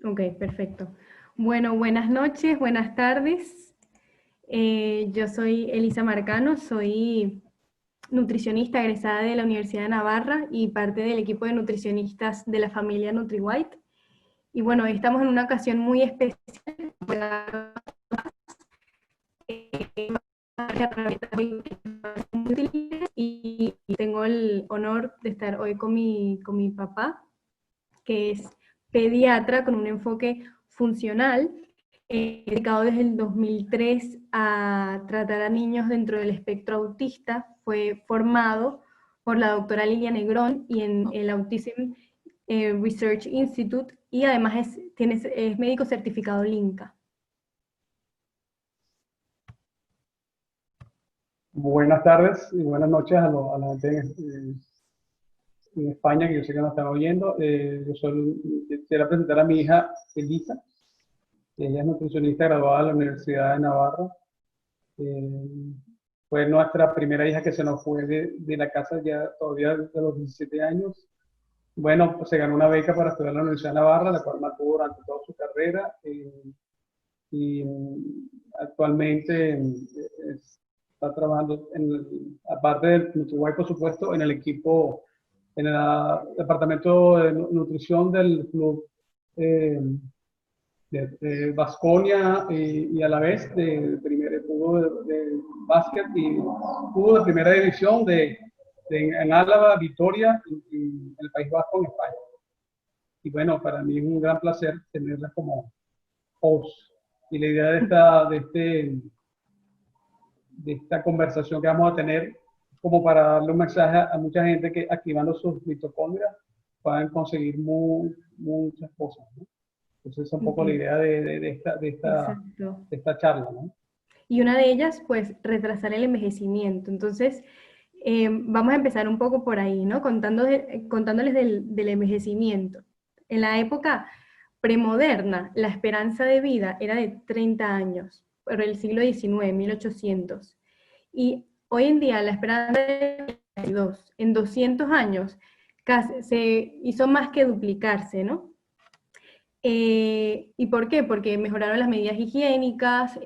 Ok, perfecto. Bueno, buenas noches, buenas tardes. Yo soy Elisa Marcano, soy nutricionista egresada de la Universidad de Navarra y parte del equipo de nutricionistas de la familia NutriWhite. Y bueno, hoy estamos en una ocasión muy especial para herramientas muy útiles y tengo el honor de estar hoy con mi papá, que es pediatra con un enfoque funcional, dedicado desde el 2003 a tratar a niños dentro del espectro autista. Fue formado por la doctora Lilia Negrón y en el Autism Research Institute, y además es médico certificado LINCA. Buenas tardes y buenas noches a la gente en España, que yo sé que nos están oyendo. Quisiera presentar a mi hija Elisa. Ella es nutricionista graduada de la Universidad de Navarra. Eh, Fue nuestra primera hija que se nos fue de la casa ya todavía de los 17 años. Bueno, pues se ganó una beca para estudiar en la Universidad de Navarra, la cual mantuvo durante toda su carrera. Y actualmente está trabajando, aparte del NutriWay, por supuesto, en el equipo, en el departamento de nutrición del club de Baskonia y a la vez de primer fútbol de básquet y fútbol de primera división en Álava, Vitoria, en el País Vasco, en España. Y bueno, para mí es un gran placer tenerla como host. Y la idea de esta conversación que vamos a tener, como para darle un mensaje a mucha gente que activando sus mitocondrias puedan conseguir muchas cosas, ¿no? Entonces, esa es un poco la Okay. idea Exacto. de esta charla, ¿no? Y una de ellas, pues, retrasar el envejecimiento. Entonces, vamos a empezar un poco por ahí, ¿no? Contándoles del envejecimiento. En la época premoderna, la esperanza de vida era de 30 años, por el siglo XIX, 1800. Y hoy en día la esperanza de 22. En 200 años casi se hizo más que duplicarse, ¿no? ¿Y por qué? Porque mejoraron las medidas higiénicas,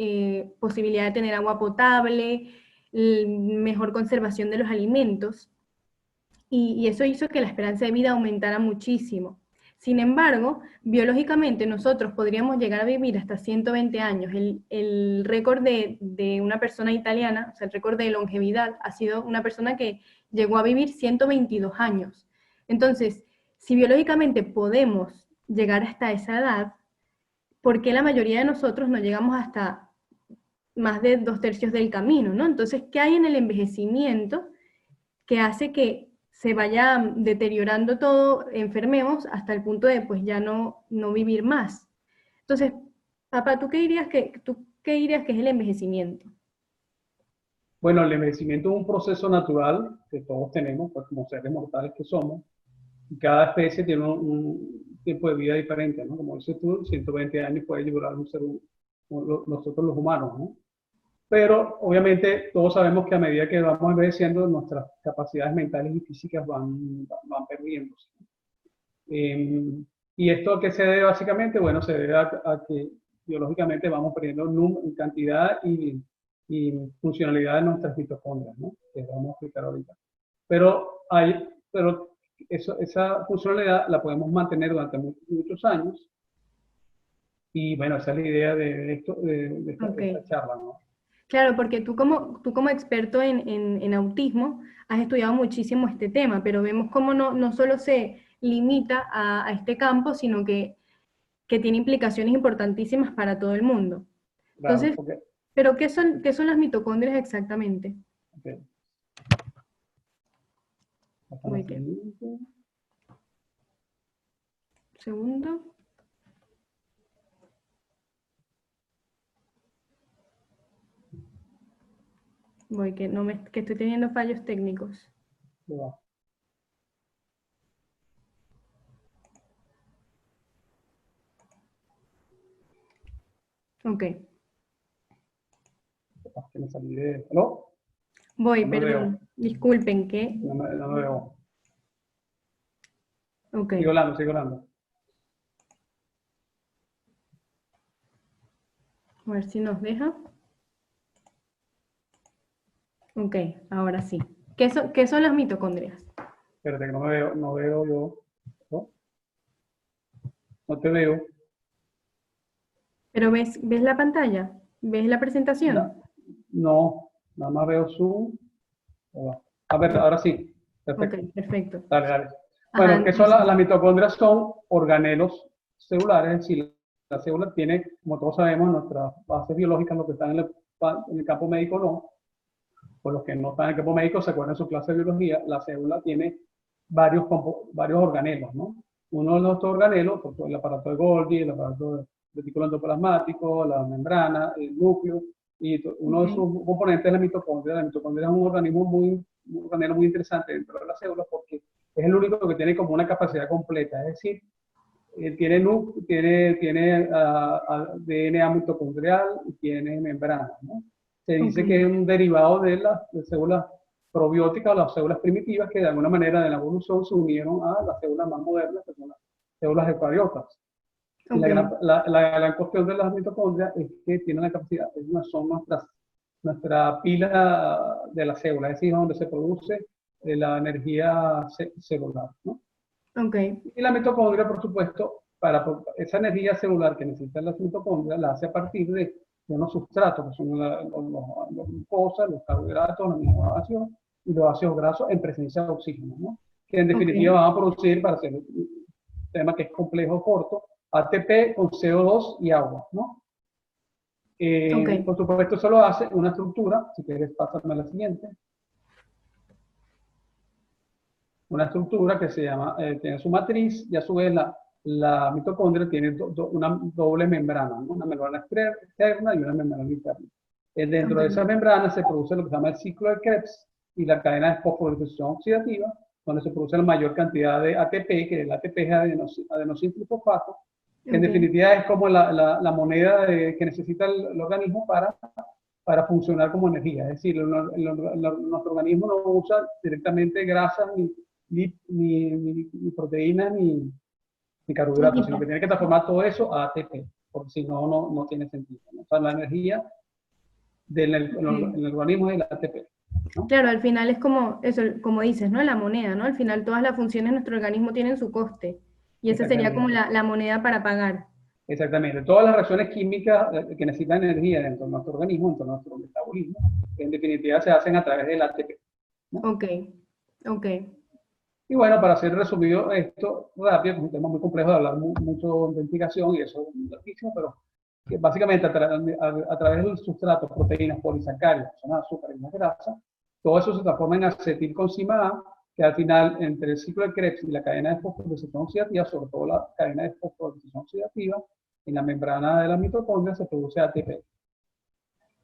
posibilidad de tener agua potable, mejor conservación de los alimentos, y eso hizo que la esperanza de vida aumentara muchísimo. Sin embargo, biológicamente nosotros podríamos llegar a vivir hasta 120 años. El récord de una persona italiana, o sea, el récord de longevidad, ha sido una persona que llegó a vivir 122 años. Entonces, si biológicamente podemos llegar hasta esa edad, ¿por qué la mayoría de nosotros no llegamos hasta más de 2/3 del camino, ¿no? Entonces, ¿qué hay en el envejecimiento que hace que se vaya deteriorando todo, enfermemos hasta el punto de pues ya no vivir más? Entonces, papá, ¿tú qué dirías que es el envejecimiento? Bueno, el envejecimiento es un proceso natural que todos tenemos, pues como seres mortales que somos, y cada especie tiene un tiempo de vida diferente, ¿no? Como dices tú, 120 años puede durar nosotros los humanos, ¿no? Pero obviamente todos sabemos que a medida que vamos envejeciendo, nuestras capacidades mentales y físicas van perdiéndose. ¿Y esto a qué se debe básicamente? Bueno, se debe a que biológicamente vamos perdiendo cantidad y funcionalidad de nuestras mitocondrias, ¿no? Que vamos a explicar ahorita. Pero esa funcionalidad la podemos mantener durante muchos años. Y bueno, esa es la idea Ok. de esta charla, ¿no? Claro, porque tú como experto en autismo has estudiado muchísimo este tema, pero vemos cómo no solo se limita a este campo, sino que tiene implicaciones importantísimas para todo el mundo. Claro, Entonces, porque ¿pero qué son las mitocondrias exactamente? okay, Voy que, segundo. Voy que no me, que estoy teniendo fallos técnicos. Ok. que me salí de... ¿No? Voy, No me veo. perdón. Disculpen que. No me veo. Ok. Sigo hablando, sigo hablando. A ver si nos deja. Ok, ahora sí. ¿Qué son las mitocondrias? Espérate que no veo yo. ¿No? No te veo. ¿Pero ves la pantalla? ¿Ves la Na- presentación? no, nada más veo Zoom. A ver, ahora sí. Ok, Perfecto. perfecto. Dale, dale. Ajá, Bueno, ¿qué son entonces, las mitocondrias? Son organelos celulares, es decir, la célula tiene, como todos sabemos, nuestras bases biológicas, lo que están en el campo médico no. Por los que no están en el campo médico, se acuerdan de su clase de biología, la célula tiene varios organelos, ¿no? Uno de estos organelos, pues, el aparato de Golgi, el aparato retículo endoplasmático, la membrana, el núcleo, y uno de ok, sus componentes es la mitocondria. La mitocondria es un un organelo muy interesante dentro de la célula porque es el único que tiene como una capacidad completa, es decir, tiene DNA mitocondrial y tiene membrana, ¿no? Se ok, dice que es un derivado de las células probióticas o las células primitivas que de alguna manera de la evolución se unieron a las células más modernas, que son las células eucariotas. Y ok, la gran cuestión de las mitocondrias es que tienen la capacidad, son nuestra pila de la célula, es decir, donde se produce la energía celular, ¿no? ok, Y la mitocondria, por supuesto, para esa energía celular que necesitan las mitocondrias, la hace a partir de unos sustratos, que son los glucosas, los carbohidratos, la aminoácidos y los ácidos grasos en presencia de oxígeno, ¿no? Que en ok, definitiva van a producir, para hacer un tema que es complejo, corto, ATP con CO2 y agua, ¿no? ok, Por supuesto, eso lo hace una estructura, si quieres, pásame a la siguiente. Una estructura que se llama, tiene su matriz y a su vez la mitocondria tiene una doble membrana, ¿no? Una membrana externa y una membrana interna. Dentro ok, de esa membrana se produce lo que se llama el ciclo de Krebs y la cadena de fosforilación oxidativa, donde se produce la mayor cantidad de ATP, que el ATP es adenosín trifosfato, que en ok. definitiva es como la moneda que necesita el organismo para funcionar como energía. Es decir, nuestro organismo no usa directamente grasas ni proteínas ni carbohidratos, sino que tiene que transformar todo eso a ATP, porque si no, no tiene sentido, ¿no? O sea, la energía en el organismo es el ATP, ¿no? Claro, al final es como eso, como dices, ¿no? La moneda, ¿no? Al final todas las funciones de nuestro organismo tienen su coste y esa sería como Exactamente. la moneda para pagar. Exactamente. Todas las reacciones químicas que necesitan energía dentro de nuestro organismo, dentro de nuestro metabolismo, en definitiva se hacen a través del ATP, ¿no? Ok, ok, Y bueno, para hacer resumido esto rápido, es un tema muy complejo de hablar mucho de investigación y eso es larguísimo, pero que básicamente a través del sustrato, proteínas, polisacáridos, que son azúcares y las grasas, todo eso se transforma en acetilcoenzima A, que al final, entre el ciclo de Krebs y la cadena de fosforilación oxidativa, sobre todo la cadena de fosforilación oxidativa, en la membrana de la mitocondria se produce ATP.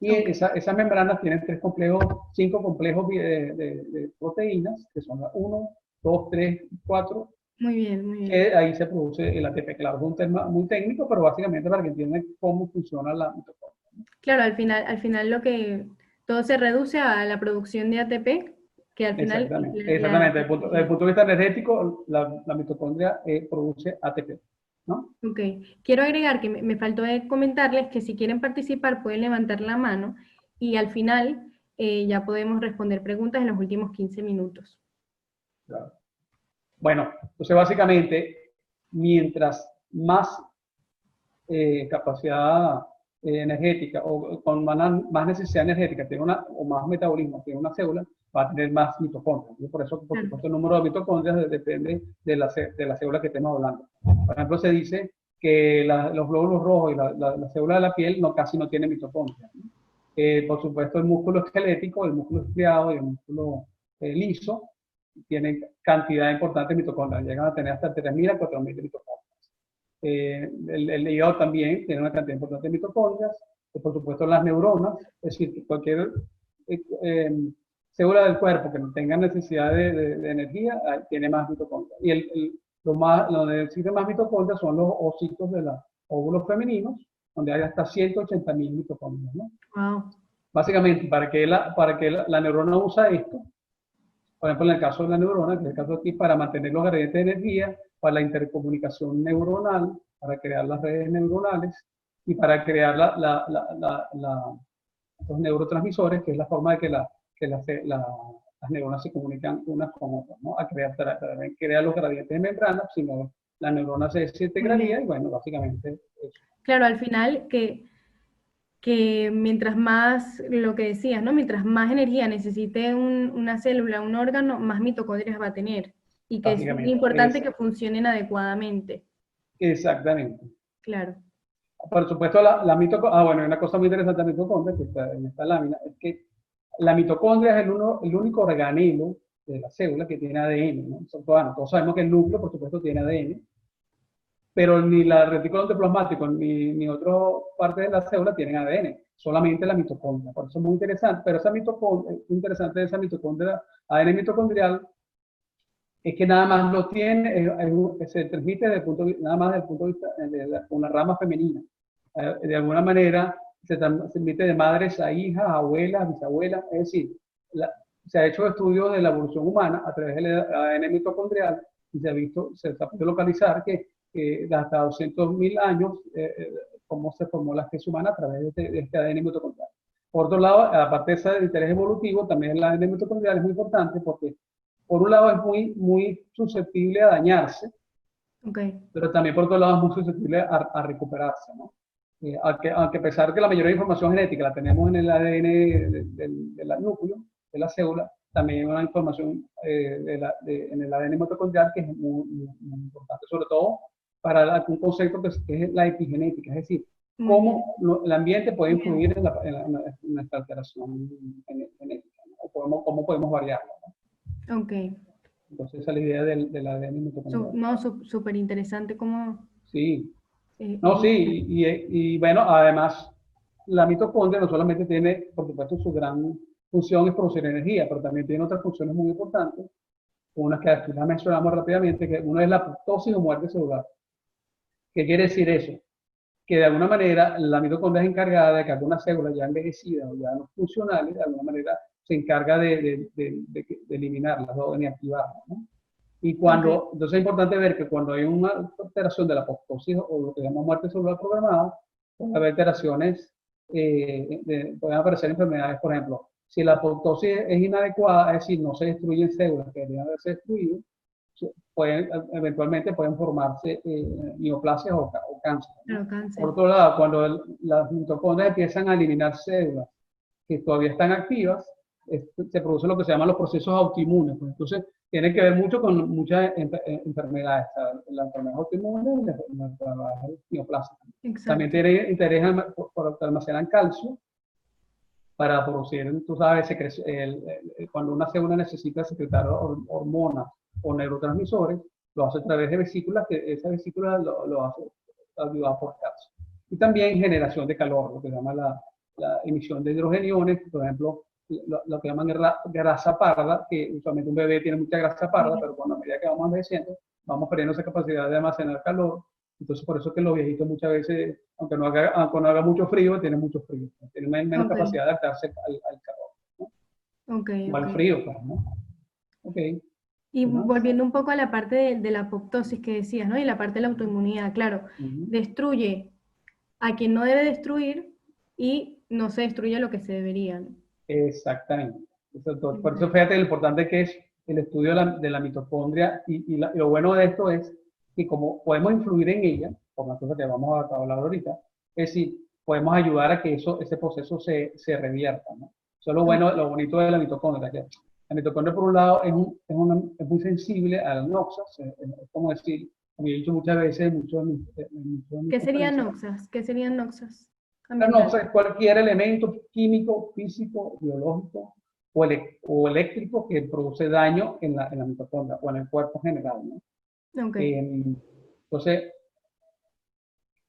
Y ok. esas membranas tienen cinco complejos de proteínas, que son las 1, 2, 3, 4, Muy bien, muy bien. que ahí se produce el ATP. Claro, es un tema muy técnico, pero básicamente para que entiendan cómo funciona la mitocondria. Claro, al final lo que todo se reduce a la producción de ATP, que al final Exactamente, exactamente. Desde el punto de vista energético, la mitocondria produce ATP, ¿no? ok. Quiero agregar que me faltó de comentarles que si quieren participar pueden levantar la mano y al final ya podemos responder preguntas en los últimos 15 minutos. Claro. Bueno, entonces básicamente, mientras más capacidad energética o con más necesidad energética tiene o más metabolismo tiene una célula, va a tener más mitocondrias. Y por eso, por Claro. supuesto, el número de mitocondrias depende de la célula que estemos hablando. Por ejemplo, se dice que los glóbulos rojos y la célula de la piel casi no tienen mitocondrias, ¿no? Por supuesto, el músculo esquelético, el músculo estriado y el músculo liso tienen cantidad importante de mitocondrias, llegan a tener hasta 3.000 a 4.000 mitocondrias. El hígado también tiene una cantidad importante de mitocondrias, por supuesto las neuronas, es decir, que cualquier eh, eh, célula del cuerpo que no tenga necesidad de energía tiene más mitocondrias. Y donde existen más mitocondrias son los ositos de los óvulos femeninos, donde hay hasta 180.000 mitocondrias, ¿no? Wow. Básicamente, para que la neurona usa esto, por ejemplo, en el caso de la neurona, que es el caso aquí, para mantener los gradientes de energía, para la intercomunicación neuronal, para crear las redes neuronales, y para crear los neurotransmisores, que es la forma de las neuronas se comunican unas con otras, ¿no? A crear los gradientes de membrana, sino la neurona se desintegraría y bueno, básicamente eso. Claro, al final que mientras más, lo que decías, ¿no? Mientras más energía necesite una célula, un órgano, más mitocondrias va a tener. Y que es muy importante que funcionen adecuadamente. Exactamente. Claro. Por supuesto, la mitocondria, bueno, hay una cosa muy interesante de la mitocondria, que está en esta lámina, es que la mitocondria es el único organelo de la célula que tiene ADN, ¿no? Bueno, todos sabemos que el núcleo, por supuesto, tiene ADN, pero ni la retículo endoplasmático ni otras partes de la célula tienen ADN, solamente la mitocondria. Por eso es muy interesante, pero esa mitocondria, interesante de esa mitocondria, ADN mitocondrial, es que nada más lo tiene, se transmite nada más desde el punto de vista de una rama femenina. De alguna manera se transmite de madres a hijas, abuelas, bisabuelas, es decir, se ha hecho estudios de la evolución humana a través del ADN mitocondrial y se ha podido localizar que hasta 200.000 años cómo se formó la especie humana a través de este ADN mitocondrial. Por otro lado, aparte de ese interés evolutivo, también el ADN mitocondrial es muy importante porque por un lado es muy susceptible a dañarse, pero también por otro lado es muy susceptible a recuperarse, ¿no? Aunque a pesar de que la mayoría de información genética la tenemos en el ADN del núcleo, de la célula, también hay una información en el ADN mitocondrial que es muy importante, sobre todo para un concepto que es la epigenética, es decir, cómo el ambiente puede influir en nuestra alteración genética, ¿no? O cómo podemos variarla, ¿no? Ok. Entonces esa es la idea del ADN mitocondrial. No, súper interesante cómo... Sí. No, sí, y bueno, además, la mitocondria no solamente tiene, por supuesto, su gran función es producir energía, pero también tiene otras funciones muy importantes, unas que aquí las mencionamos rápidamente, que una es la apoptosis o muerte celular. ¿Qué quiere decir eso? Que de alguna manera la mitocondria es encargada de que algunas células ya envejecidas o ya no funcionales, de alguna manera se encarga de eliminarlas o de inactivarlas, ¿no? Y entonces es importante ver que cuando hay una alteración de la apoptosis o lo que llamamos muerte celular programada, puede haber alteraciones, pueden aparecer enfermedades, por ejemplo, si la apoptosis es inadecuada, es decir, no se destruyen células que deberían haberse destruido, eventualmente pueden formarse neoplasias o cáncer, ¿no? Por otro lado, cuando las mitocondrias empiezan a eliminar células que todavía están activas, se producen lo que se llaman los procesos autoinmunes. Pues entonces, tiene que ver mucho con muchas enfermedades, la enfermedad autoinmune y la enfermedad neoplásicas. También tiene interés por almacenar calcio para producir, tú sabes, cuando una célula necesita secretar hormonas o neurotransmisores, lo hace a través de vesículas, que esa vesícula lo hace ayudada por calcio. Y también generación de calor, lo que se llama la emisión de hidrogeniones, por ejemplo, lo que llaman grasa parda, que usualmente un bebé tiene mucha grasa parda, pero cuando a medida que vamos envejeciendo, vamos perdiendo esa capacidad de almacenar calor. Entonces, por eso es que los viejitos muchas veces, aunque no haga mucho frío, tienen mucho frío. Tienen menos capacidad de adaptarse al calor, ¿no? O al frío, pues, ¿no? Y volviendo un poco a la parte de la apoptosis que decías, ¿no? Y la parte de la autoinmunidad, claro, destruye a quien no debe destruir y no se destruye lo que se debería, ¿no? Exactamente. Por eso fíjate lo importante que es el estudio de la mitocondria y lo bueno de esto es que como podemos influir en ella, por la cosa que vamos a hablar ahorita, es decir, podemos ayudar a que ese proceso se revierta, ¿no? Eso es lo bonito de la mitocondria, que la mitocondria por un lado es muy sensible a las noxas, es como decir, como he dicho muchas veces, ¿Qué serían noxas? ¿Qué serían noxas? La noxa es cualquier elemento químico, físico, biológico o eléctrico que produce daño en la mitocondria o en el cuerpo general, ¿no? Entonces,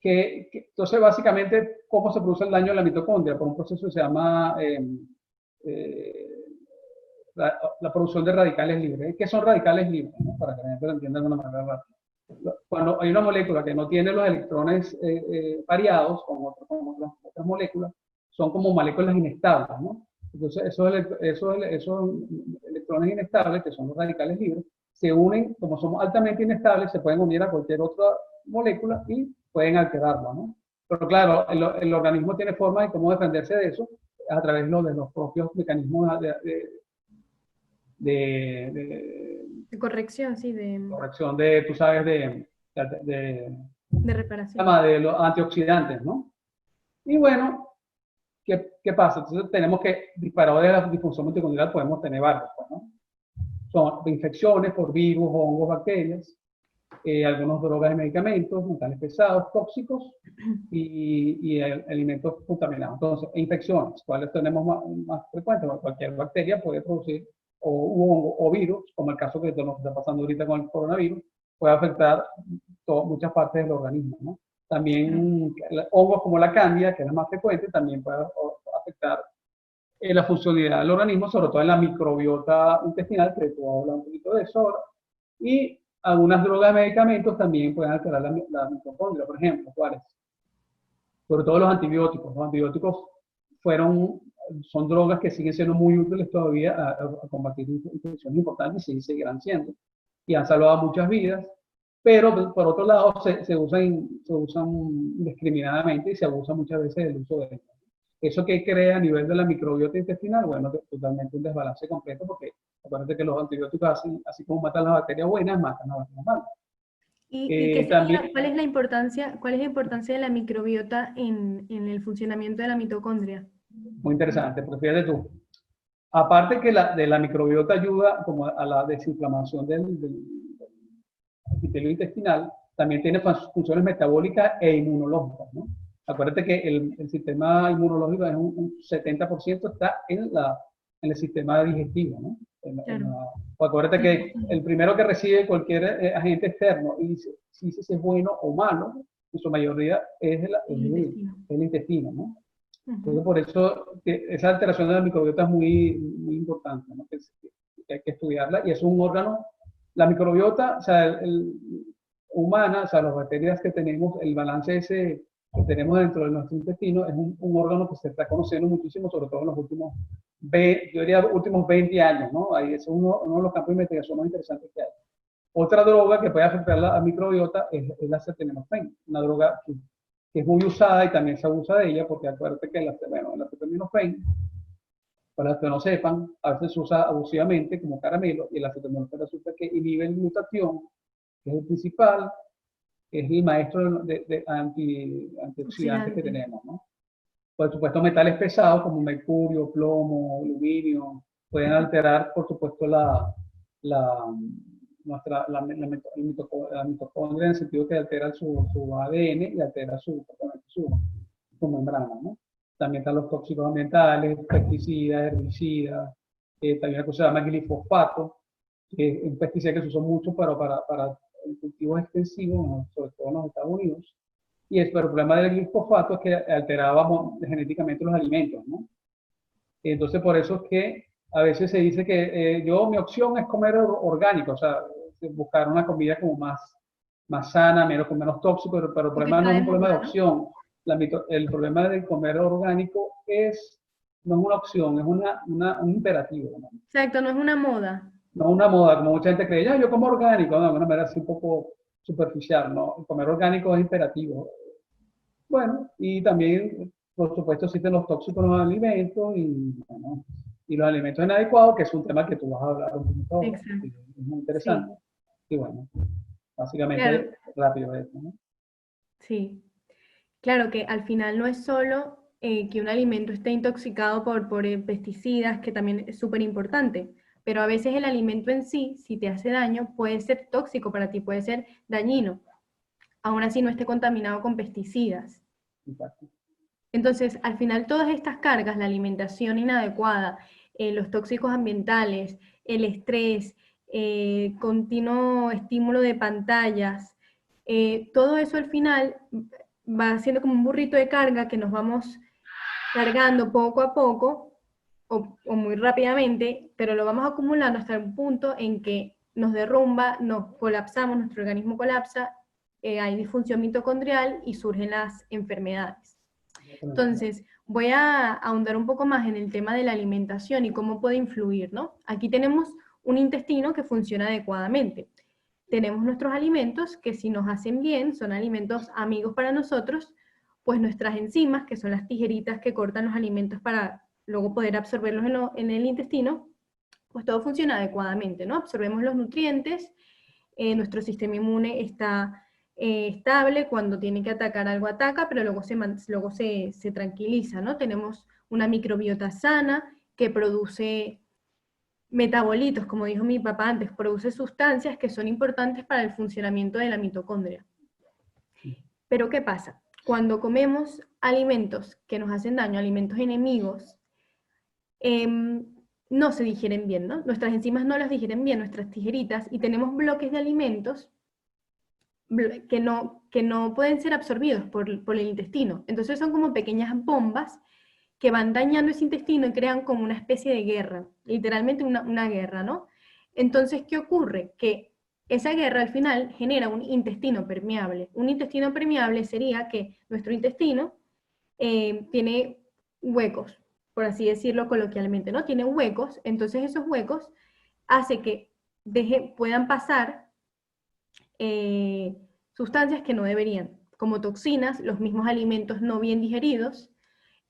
entonces, básicamente, ¿cómo se produce el daño en la mitocondria? Por un proceso que se llama la producción de radicales libres. ¿Qué son radicales libres? ¿No? Para que la gente lo entienda de una manera rápida. Cuando hay una molécula que no tiene los electrones pareados con otras moléculas, son como moléculas inestables, ¿no? Entonces, esos electrones inestables, que son los radicales libres, se unen, como somos altamente inestables, se pueden unir a cualquier otra molécula y pueden alterarla, ¿no? Pero claro, el organismo tiene forma de cómo defenderse de eso a través de los propios mecanismos de De corrección, sí, corrección de, tú sabes, de reparación. de los antioxidantes, ¿no? Y bueno, ¿qué pasa? Entonces tenemos que, disparadores de la disfunción mitocondrial podemos tener varios, pues, ¿no? Son infecciones por virus, hongos, bacterias, algunas drogas y medicamentos, metales pesados, tóxicos y alimentos contaminados. Entonces, infecciones, ¿cuáles tenemos más frecuentes? Bueno, cualquier bacteria puede producir o hongo o virus, como el caso que nos está pasando ahorita con el coronavirus, puede afectar muchas partes del organismo, ¿no? También hongos como la cándida, que es la más frecuente, también puede afectar la funcionalidad del organismo, sobre todo en la microbiota intestinal, que tú hablas un poquito de eso ahora, y algunas drogas y medicamentos también pueden alterar la mitocondria, por ejemplo, ¿cuáles? Sobre todo los antibióticos. Los antibióticos son drogas que siguen siendo muy útiles todavía a combatir infecciones importantes y seguirán siendo. Y han salvado muchas vidas, pero por otro lado se usan indiscriminadamente y se abusa muchas veces del uso de ellos. Eso que crea a nivel de la microbiota intestinal, bueno, totalmente un desbalance completo, porque acuérdate que los antibióticos, así como matan las bacterias buenas, matan las bacterias malas. ¿Y qué También, cuál es la importancia de la microbiota en el funcionamiento de la mitocondria? muy interesante, porque fíjate tú, aparte que de la microbiota ayuda como a la desinflamación del epitelio intestinal, también tiene funciones metabólicas e inmunológicas, ¿no? Acuérdate que el sistema inmunológico es un 70% está en el sistema digestivo, ¿no? Claro. Acuérdate que el primero que recibe cualquier agente externo y dice si es bueno o malo, en su mayoría es el intestino, ¿no? Entonces, por eso esa alteración de la microbiota es muy, muy importante, ¿no? Que hay que estudiarla y es un órgano, la microbiota, o sea, humana, o sea, las bacterias que tenemos, el balance ese que tenemos dentro de nuestro intestino es un órgano que se está conociendo muchísimo, sobre todo en los últimos, yo diría, últimos 20 años, ¿no? Ahí es uno de los campos de investigación más interesantes que hay. Otra droga que puede afectar la microbiota es la acetaminofén, una droga que es muy usada y también se abusa de ella, porque acuérdate que el acetaminofén, para los que no sepan, a veces se usa abusivamente como caramelo y el acetaminofén resulta que inhibe la glutatión, que es el principal, que es el maestro de antioxidantes que tenemos, ¿no? Por supuesto, metales pesados como mercurio, plomo, aluminio, pueden alterar, por supuesto, la, la mitocondria en el sentido que altera su ADN y altera su membrana, ¿no? También están los tóxicos ambientales, pesticidas, herbicidas, también la cosa se llama glifosfato, que es un pesticida que se usa mucho para cultivos extensivos, ¿no? Sobre todo en los Estados Unidos. Pero el problema del glifosato es que alteraba genéticamente los alimentos, ¿no? Entonces, por eso es que a veces se dice que mi opción es comer orgánico, o sea, buscar una comida como más sana, con menos tóxico, pero el problema no es un problema de opción. El problema de comer orgánico no es una opción, es un imperativo, ¿no? Exacto, no es una moda. No una moda, como mucha gente cree, ya, yo como orgánico, no, de una manera así un poco superficial, ¿no? Comer orgánico es imperativo. Bueno, y también, por supuesto, existen los tóxicos en los alimentos bueno, y los alimentos inadecuados, que es un tema que tú vas a hablar un poquito ahora, que es muy interesante. Sí. Y bueno, básicamente rápido esto, ¿no? Sí, claro que al final no es solo que un alimento esté intoxicado por pesticidas, que también es súper importante, pero a veces el alimento en sí, si te hace daño, puede ser tóxico para ti, puede ser dañino, aún así no esté contaminado con pesticidas. Exacto. Entonces, al final todas estas cargas, la alimentación inadecuada, los tóxicos ambientales, el estrés, continuo estímulo de pantallas, todo eso al final va siendo como un burrito de carga que nos vamos cargando poco a poco o muy rápidamente, pero lo vamos acumulando hasta un punto en que nos derrumba, nos colapsamos, nuestro organismo colapsa, hay disfunción mitocondrial y surgen las enfermedades. Entonces, voy a ahondar un poco más en el tema de la alimentación y cómo puede influir, ¿no? Aquí tenemos un intestino que funciona adecuadamente. Tenemos nuestros alimentos que si nos hacen bien, son alimentos amigos para nosotros, pues nuestras enzimas, que son las tijeritas que cortan los alimentos para luego poder absorberlos en el intestino, pues todo funciona adecuadamente, ¿no? Absorbemos los nutrientes, nuestro sistema inmune está estable, cuando tiene que atacar algo ataca, pero luego se tranquiliza, ¿no? Tenemos una microbiota sana que produce metabolitos, como dijo mi papá antes, produce sustancias que son importantes para el funcionamiento de la mitocondria. Pero ¿qué pasa? Cuando comemos alimentos que nos hacen daño, alimentos enemigos, no se digieren bien, ¿no? Nuestras enzimas no las digieren bien, nuestras tijeritas, y tenemos bloques de alimentos que no pueden ser absorbidos por el intestino. Entonces son como pequeñas bombas que van dañando ese intestino y crean como una especie de guerra, literalmente una guerra, ¿no? Entonces, ¿qué ocurre? Que esa guerra al final genera un intestino permeable. Un intestino permeable sería que nuestro intestino tiene huecos, por así decirlo coloquialmente, ¿no? Tiene huecos, entonces esos huecos hace que puedan pasar sustancias que no deberían, como toxinas, los mismos alimentos no bien digeridos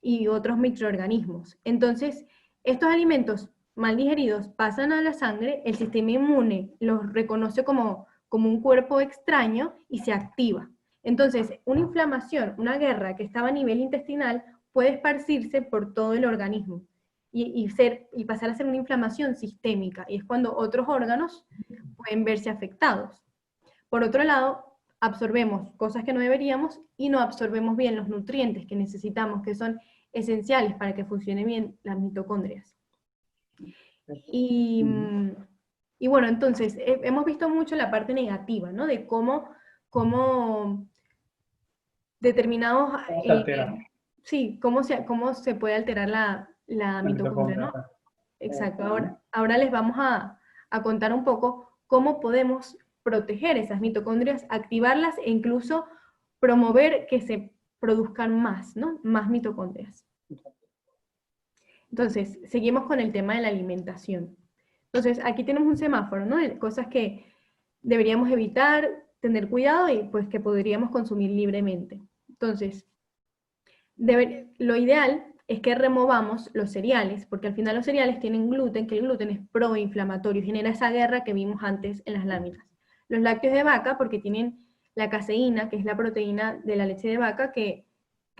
y otros microorganismos. Entonces, estos alimentos mal digeridos pasan a la sangre, el sistema inmune los reconoce como un cuerpo extraño y se activa. Entonces, una inflamación, una guerra que estaba a nivel intestinal puede esparcirse por todo el organismo y pasar a ser una inflamación sistémica, y es cuando otros órganos pueden verse afectados. Por otro lado, absorbemos cosas que no deberíamos y no absorbemos bien los nutrientes que necesitamos, que son esenciales para que funcionen bien las mitocondrias. Y, y bueno, entonces, hemos visto mucho la parte negativa, ¿no? De cómo determinados... ¿Cómo se altera? Sí, cómo se puede alterar la mitocondria, ¿no? Exacto. Ahora les vamos a contar un poco cómo podemos proteger esas mitocondrias, activarlas e incluso promover que se produzcan más, ¿no? Más mitocondrias. Entonces, seguimos con el tema de la alimentación. Entonces, aquí tenemos un semáforo, ¿no? De cosas que deberíamos evitar, tener cuidado y pues que podríamos consumir libremente. Entonces, lo ideal es que removamos los cereales, porque al final los cereales tienen gluten, que el gluten es proinflamatorio, genera esa guerra que vimos antes en las láminas. Los lácteos de vaca, porque tienen la caseína, que es la proteína de la leche de vaca, que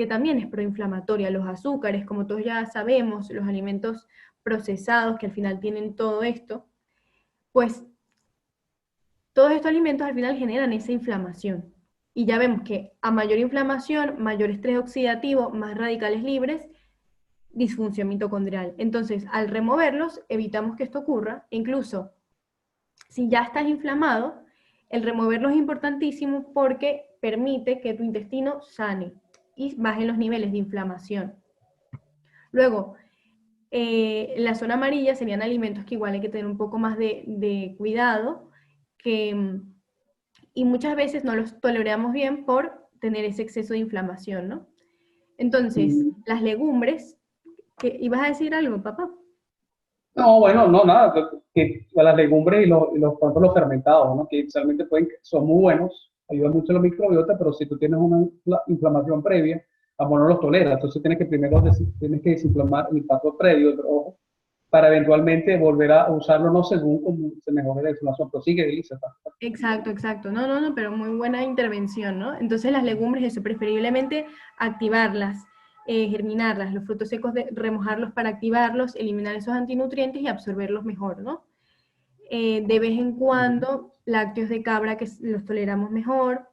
también es proinflamatoria. Los azúcares, como todos ya sabemos, los alimentos procesados, que al final tienen todo esto, pues todos estos alimentos al final generan esa inflamación. Y ya vemos que a mayor inflamación, mayor estrés oxidativo, más radicales libres, disfunción mitocondrial. Entonces, al removerlos, evitamos que esto ocurra. Incluso, si ya estás inflamado, el removerlos es importantísimo porque permite que tu intestino sane y bajen los niveles de inflamación. Luego, la zona amarilla serían alimentos que igual hay que tener un poco más de cuidado, y muchas veces no los toleramos bien por tener ese exceso de inflamación, ¿no? Entonces, las legumbres, ¿ibas a decir algo, papá? No, bueno, no, nada, que las legumbres y por ejemplo, los fermentados, ¿no? Que inicialmente son muy buenos, ayudan mucho a la microbiota, pero si tú tienes una inflamación previa, a no los toleras, entonces tienes que desinflamar el paso previo del ojo para eventualmente volver a usarlo, no según cómo se mejore la inflamación, pero sigue, Elisa. Exacto, exacto. No, pero muy buena intervención, ¿no? Entonces las legumbres, eso, preferiblemente activarlas, germinarlas, los frutos secos, remojarlos para activarlos, eliminar esos antinutrientes y absorberlos mejor, ¿no? De vez en cuando, lácteos de cabra que los toleramos mejor,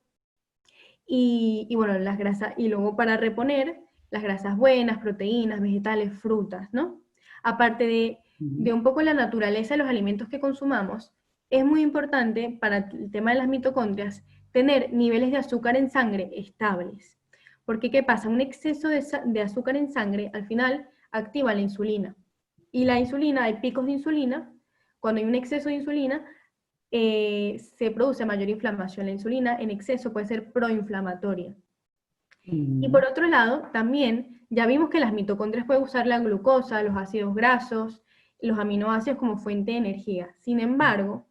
y bueno, las grasas, y luego para reponer, las grasas buenas, proteínas, vegetales, frutas, ¿no? Aparte de un poco la naturaleza de los alimentos que consumamos, es muy importante para el tema de las mitocondrias tener niveles de azúcar en sangre estables. Porque ¿qué pasa? Un exceso de azúcar en sangre al final activa la insulina. Y la insulina, hay picos de insulina, cuando hay un exceso de insulina, se produce mayor inflamación. La insulina en exceso puede ser proinflamatoria. Y por otro lado, también ya vimos que las mitocondrias pueden usar la glucosa, los ácidos grasos, los aminoácidos como fuente de energía. Sin embargo,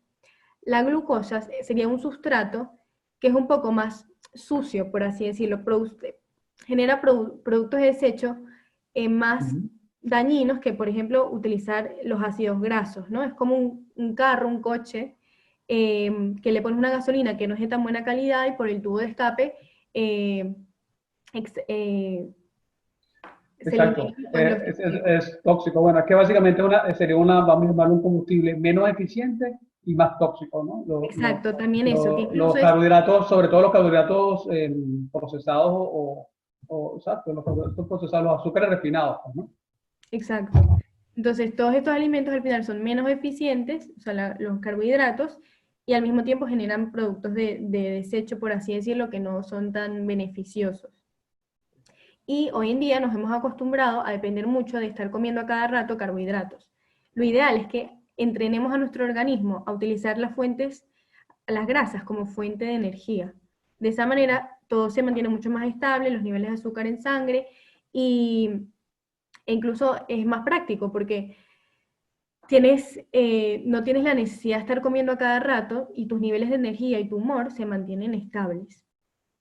la glucosa sería un sustrato que es un poco más sucio, por así decirlo, genera productos de desecho más Ujú. dañinos que, por ejemplo, utilizar los ácidos grasos, ¿no? Es como un carro, un coche, que le pones una gasolina que no es de tan buena calidad y por el tubo de escape eh, se Exacto, eliminan los tóxicos. es tóxico. Bueno, es que básicamente sería vamos a llamarlo un combustible menos eficiente y más tóxico, ¿no? Exacto, también eso, que Los incluso es, carbohidratos, sobre todo los carbohidratos procesados exacto, los carbohidratos procesados, los azúcares refinados, pues, ¿no? exacto. Entonces, todos estos alimentos al final son menos eficientes, o sea, los carbohidratos, y al mismo tiempo generan productos de desecho, por así decirlo, que no son tan beneficiosos. Y hoy en día nos hemos acostumbrado a depender mucho de estar comiendo a cada rato carbohidratos. Lo ideal es que entrenemos a nuestro organismo a utilizar las grasas como fuente de energía. De esa manera todo se mantiene mucho más estable, los niveles de azúcar en sangre y, e incluso es más práctico porque no tienes la necesidad de estar comiendo a cada rato y tus niveles de energía y tu humor se mantienen estables.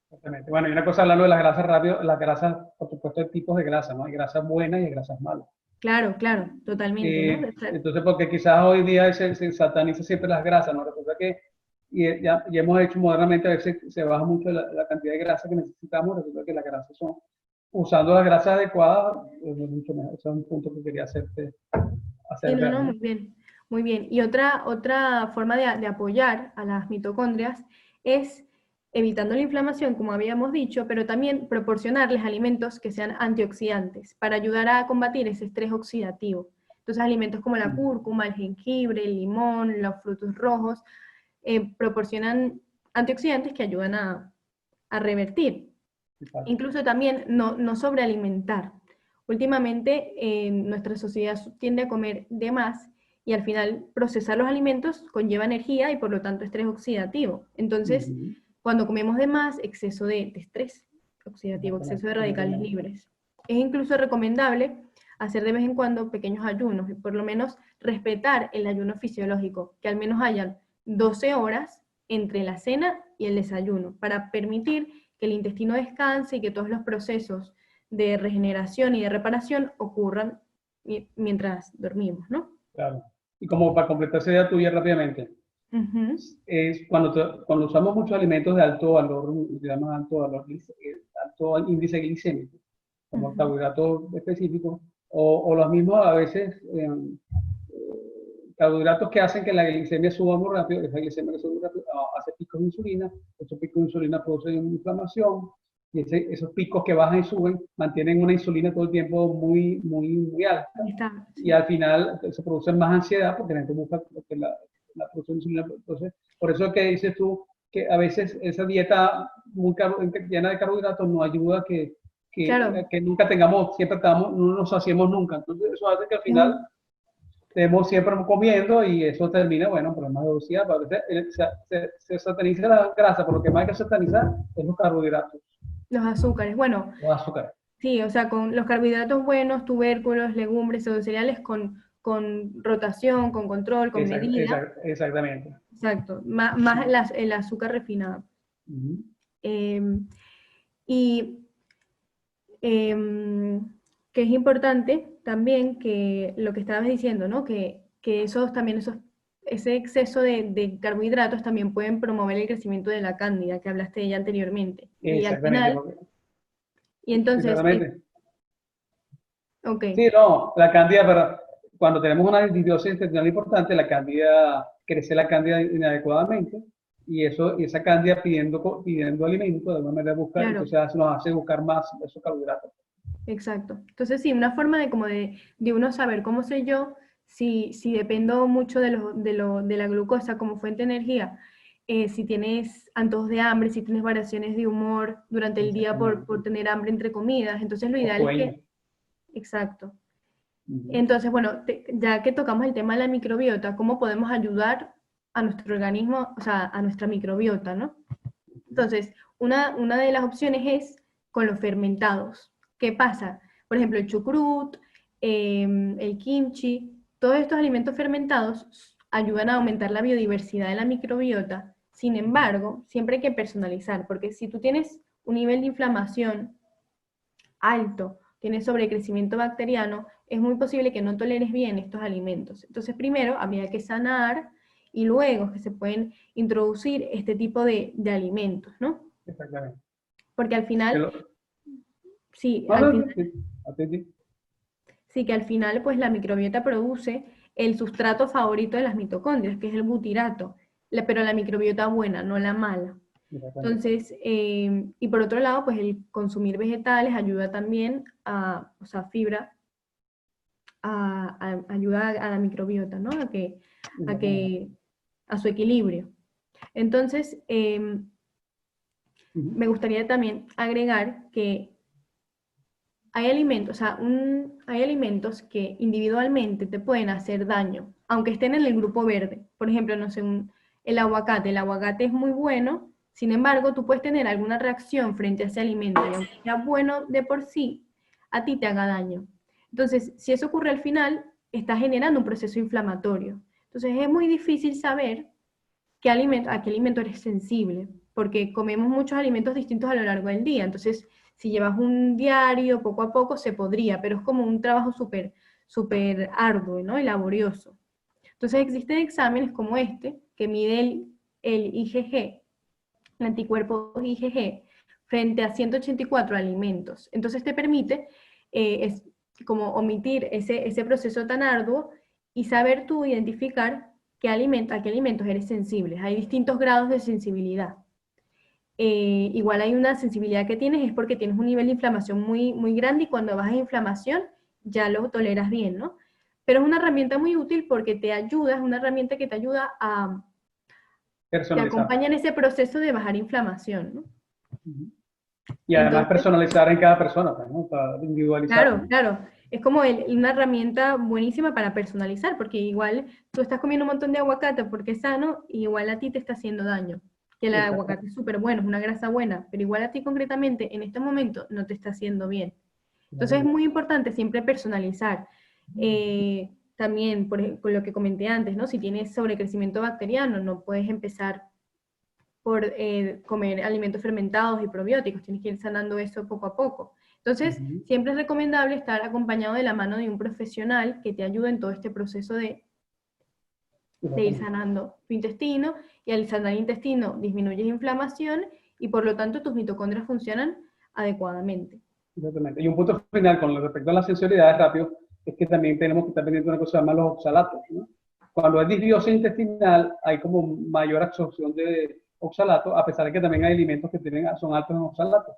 Exactamente. Bueno, y una cosa hablando de las grasas rápido, las grasas, por supuesto, hay tipos de grasas, ¿no? Hay grasas buenas y hay grasas malas. Claro, claro, totalmente, ¿no? Entonces, porque quizás hoy día se sataniza siempre las grasas, ¿no? Resulta que ya hemos hecho modernamente, a veces se baja mucho la cantidad de grasa que necesitamos, resulta que las grasas son, usando las grasas adecuadas, es mucho mejor. Ese es un punto que quería Sí, hacer no, ver, no, ¿no? muy bien, muy bien. Y otra forma de apoyar a las mitocondrias es evitando la inflamación, como habíamos dicho, pero también proporcionarles alimentos que sean antioxidantes para ayudar a combatir ese estrés oxidativo. Entonces, alimentos como la Mm. cúrcuma, el jengibre, el limón, los frutos rojos, proporcionan antioxidantes que ayudan a revertir. Exacto. Incluso también no sobrealimentar. Últimamente nuestra sociedad tiende a comer de más y al final procesar los alimentos conlleva energía y por lo tanto estrés oxidativo. Entonces, Ujú. cuando comemos de más, exceso de estrés oxidativo, exceso de radicales Exactamente. libres. Es incluso recomendable hacer de vez en cuando pequeños ayunos y por lo menos respetar el ayuno fisiológico, que al menos hayan 12 horas entre la cena y el desayuno, para permitir que el intestino descanse y que todos los procesos de regeneración y de reparación ocurran mientras dormimos, ¿no? Claro. Y como para completar esa idea tuya rápidamente, Ujú. es cuando usamos muchos alimentos de alto valor, digamos alto valor, alto índice glicémico, como Ujú. carbohidratos específicos, o los mismos a veces carbohidratos que hacen que la glicemia suba muy rápido, esa glicemia que sube muy rápido, hace picos de insulina, esos picos de insulina producen inflamación, y esos picos que bajan y suben mantienen una insulina todo el tiempo muy alta, Ahí está, y sí. al final se produce más ansiedad porque la gente busca que la producción de insulina. Entonces, por eso es que dices tú que a veces esa dieta llena de carbohidratos no ayuda Claro, que nunca tengamos, siempre estamos, no nos hacemos nunca. Entonces, eso hace que al es final estemos siempre comiendo y eso termina, bueno, problemas de obesidad. Se sataniza la grasa, por lo que más hay que satanizar es los carbohidratos, los azúcares. Bueno, los azúcares. sí, o sea, con los carbohidratos buenos, tubérculos, legumbres, cereales con rotación, con control, con medida. Exactamente. Exacto, más el azúcar refinado. Uh -huh. Eh, y eh, que es importante también que lo que estabas diciendo, ¿no? Que ese exceso de carbohidratos también pueden promover el crecimiento de la cándida, que hablaste de ella anteriormente. Y al Exactamente, final, y entonces, exactamente. ok, Sí, no, la cándida, pero cuando tenemos una disbiosis intestinal importante, crece la cándida inadecuadamente y esa cándida pidiendo alimento, de alguna manera busca, claro, entonces nos hace buscar más esos carbohidratos. exacto. Entonces sí, una forma de como de uno saber cómo sé yo, si dependo mucho de la glucosa como fuente de energía, si tienes antojos de hambre, si tienes variaciones de humor durante el día Exactamente. por tener hambre entre comidas, entonces lo O ideal es sueño. que, exacto. Uh -huh. Entonces, bueno, ya que tocamos el tema de la microbiota, ¿cómo podemos ayudar a nuestro organismo, o sea, a nuestra microbiota, ¿no? Entonces, una de las opciones es con los fermentados. ¿Qué pasa? Por ejemplo, el chucrut, el kimchi, todos estos alimentos fermentados ayudan a aumentar la biodiversidad de la microbiota. Sin embargo, siempre hay que personalizar, porque si tú tienes un nivel de inflamación alto, tienes sobrecrecimiento bacteriano, es muy posible que no toleres bien estos alimentos. Entonces, primero habría que sanar y luego que se pueden introducir este tipo de alimentos, ¿no? Exactamente. Porque al final, sí, No, al no, final, sí, sí. sí que al final, pues la microbiota produce el sustrato favorito de las mitocondrias, que es el butirato, pero la microbiota buena, no la mala. Exactamente. Entonces, y por otro lado, pues el consumir vegetales ayuda también a, o sea, fibra, ayuda a la microbiota, ¿no? A Exactamente. que, a su equilibrio. Entonces, Ujú. me gustaría también agregar que hay alimentos, o sea, hay alimentos que individualmente te pueden hacer daño, aunque estén en el grupo verde. Por ejemplo, no sé, el aguacate es muy bueno, sin embargo, tú puedes tener alguna reacción frente a ese alimento y aunque sea bueno de por sí, a ti te haga daño. Entonces, si eso ocurre al final, está generando un proceso inflamatorio. Entonces, es muy difícil saber a qué alimento eres sensible, porque comemos muchos alimentos distintos a lo largo del día. Entonces, si llevas un diario, poco a poco se podría, pero es como un trabajo súper arduo, ¿no? Y laborioso. Entonces, existen exámenes como este, que mide el IgG, el anticuerpo IgG, frente a 184 alimentos. Entonces, te permite es como omitir ese proceso tan arduo y saber tú identificar a qué alimentos eres sensible. Hay distintos grados de sensibilidad. Igual hay una sensibilidad que tienes, es porque tienes un nivel de inflamación muy grande y cuando bajas inflamación ya lo toleras bien, ¿no? Pero es una herramienta muy útil porque te ayuda, es una herramienta que te ayuda te Personalizar. acompaña en ese proceso de bajar inflamación, ¿no? Ujú. Y además Entonces, personalizar en cada persona, pues, ¿no? Para individualizar. claro, claro. Es como una herramienta buenísima para personalizar, porque igual tú estás comiendo un montón de aguacate porque es sano, y igual a ti te está haciendo daño. Que el aguacate Exactamente. es súper bueno, es una grasa buena, pero igual a ti concretamente en este momento no te está haciendo bien. Entonces es muy importante siempre personalizar. También, con lo que comenté antes, ¿no? Si tienes sobrecrecimiento bacteriano, no puedes empezar por comer alimentos fermentados y probióticos, tienes que ir sanando eso poco a poco. Entonces, Ujú. siempre es recomendable estar acompañado de la mano de un profesional que te ayude en todo este proceso de ir Exactamente. sanando tu intestino, y al sanar el intestino disminuyes inflamación y por lo tanto tus mitocondrias funcionan adecuadamente. Exactamente. Y un punto final con respecto a las sensibilidades rápido es que también tenemos que estar pendiente de una cosa que se llama los oxalatos, ¿no? Cuando es disbiosis intestinal hay como mayor absorción de oxalatos, a pesar de que también hay alimentos que son altos en oxalatos.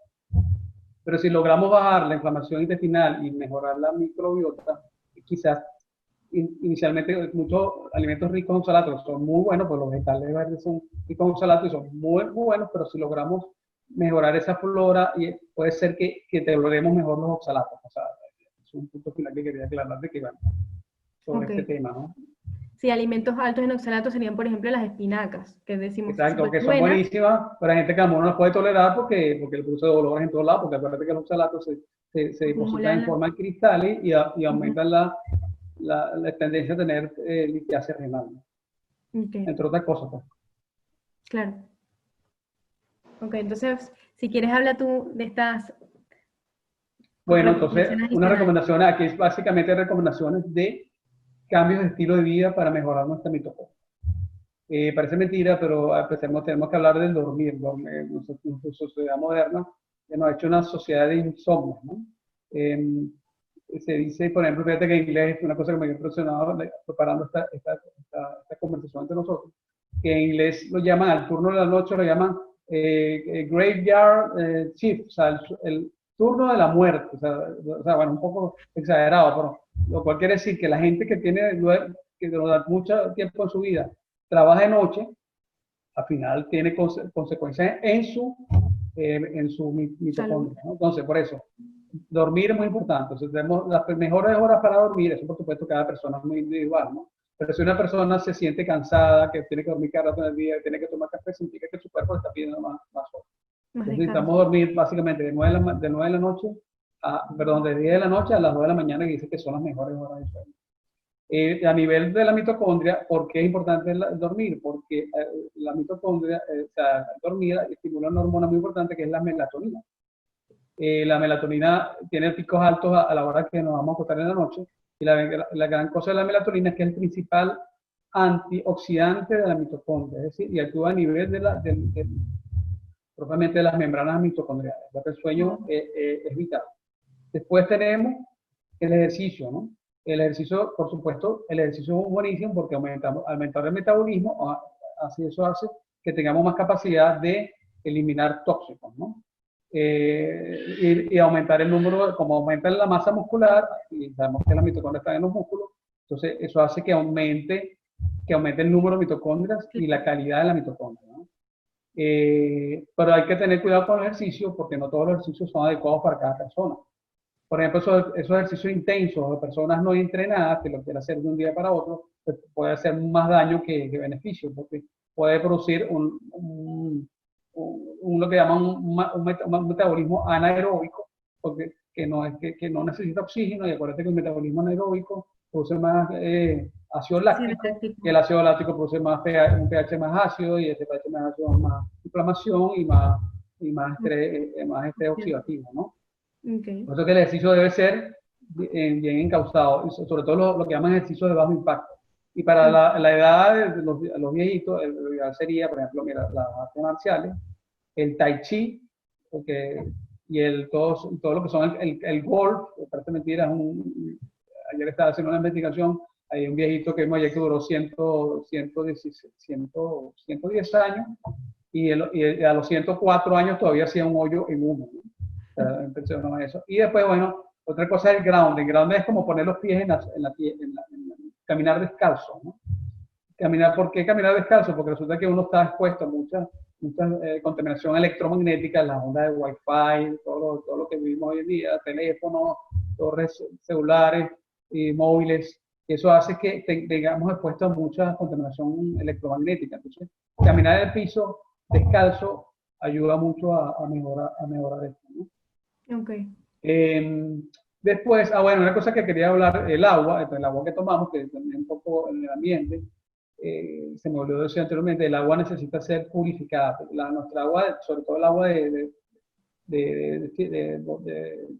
Pero si logramos bajar la inflamación intestinal y mejorar la microbiota, quizás inicialmente muchos alimentos ricos en oxalatos son muy buenos, pues los vegetales verdes son ricos en oxalatos y son muy buenos, pero si logramos mejorar esa flora, puede ser que toleremos mejor los oxalatos. O sea, es un punto final que quería aclarar de que van sobre Ok. este tema, ¿no? Si alimentos altos en oxalatos serían, por ejemplo, las espinacas, que decimos Exacto, súper que son buenas, buenísimas, pero hay gente que a lo mejor no las puede tolerar porque el produce dolores en todos lados, porque acuérdate que los oxalatos se depositan en acumulan. forma de cristales y Ujú. aumentan la tendencia a tener litiasis renal, ¿no? Ok, Entre otras cosas, pues. claro. Ok, entonces, si quieres habla tú de estas Bueno, entonces, recomendaciones una adicionales. recomendación aquí es básicamente recomendaciones de cambios de estilo de vida para mejorar nuestra mitocondria. Parece mentira, pero tenemos que hablar del dormir. Nuestra sociedad moderna nos ha hecho una sociedad de insomnio, ¿no? Eh, Se dice, por ejemplo, fíjate que en inglés es una cosa que me ha impresionado preparando esta conversación entre nosotros, que en inglés lo llaman al turno de la noche, lo llaman graveyard shift, o sea, el turno de la muerte, bueno, un poco exagerado, pero lo cual quiere decir que la gente que que durante mucho tiempo en su vida trabaja de noche, al final tiene consecuencias en su Salud. mitocondria, ¿no? Entonces, por eso, dormir es muy importante. Entonces, tenemos las mejores horas para dormir, eso por supuesto cada persona es muy individual, ¿no? Pero si una persona se siente cansada, que tiene que dormir cada rato en el día, que tiene que tomar café, significa que su cuerpo está pidiendo más horas. Más Entonces descanso. necesitamos dormir básicamente de 9 de la noche, de 10 de la noche a las 2 de la mañana, que dice que son las mejores horas de sueño. A nivel de la mitocondria, ¿por qué es importante dormir? Porque la mitocondria, o sea, dormida, estimula una hormona muy importante que es la melatonina. La melatonina tiene picos altos a la hora que nos vamos a acostar en la noche. Y la gran cosa de la melatonina es que es el principal antioxidante de la mitocondria, es decir, y actúa a nivel propiamente de las membranas mitocondriales. El sueño es vital. Después tenemos el ejercicio, ¿no? El ejercicio, por supuesto, el ejercicio es buenísimo porque aumentar el metabolismo, así eso hace que tengamos más capacidad de eliminar tóxicos, ¿no? Y aumentar el número, como aumenta la masa muscular, y sabemos que las mitocondrias están en los músculos, entonces eso hace que aumente el número de mitocondrias y la calidad de la mitocondria, ¿no? Pero hay que tener cuidado con el ejercicio porque no todos los ejercicios son adecuados para cada persona. Por ejemplo, esos ejercicios intensos de personas no entrenadas que lo quieren hacer de un día para otro, pues puede hacer más daño que beneficio, porque puede producir lo que llaman un metabolismo anaeróbico, porque que no necesita oxígeno, y acuérdate que el metabolismo anaeróbico produce más ácido láctico, y el ácido láctico produce un pH más ácido, y ese pH más ácido más inflamación y más estrés oxidativo, ¿no? Okay. Por eso que el ejercicio debe ser bien encauzado, sobre todo lo que llaman ejercicios de bajo impacto. Y para la edad de los viejitos, el ideal sería, por ejemplo, mira, las artes marciales, el tai chi, y todo lo que son el golf, parece mentira, ayer estaba haciendo una investigación, hay un viejito que duró 110 años, y a los 104 años todavía hacía un hoyo en uno, ¿no? O sea, eso. Y después, bueno, otra cosa es el grounding. El grounding es como poner los pies caminar descalzo, ¿no? ¿Por qué caminar descalzo? Porque resulta que uno está expuesto a mucha contaminación electromagnética, las ondas de Wi-Fi, todo lo que vivimos hoy en día, teléfonos, torres celulares y móviles. Eso hace que tengamos expuestos a mucha contaminación electromagnética. Entonces, caminar en el piso descalzo ayuda mucho a mejorar esto, ¿no? Okay. Después, bueno, una cosa que quería hablar, el agua que tomamos, que también un poco en el ambiente, se me olvidó decir anteriormente, el agua necesita ser purificada. Nuestra agua, sobre todo el agua de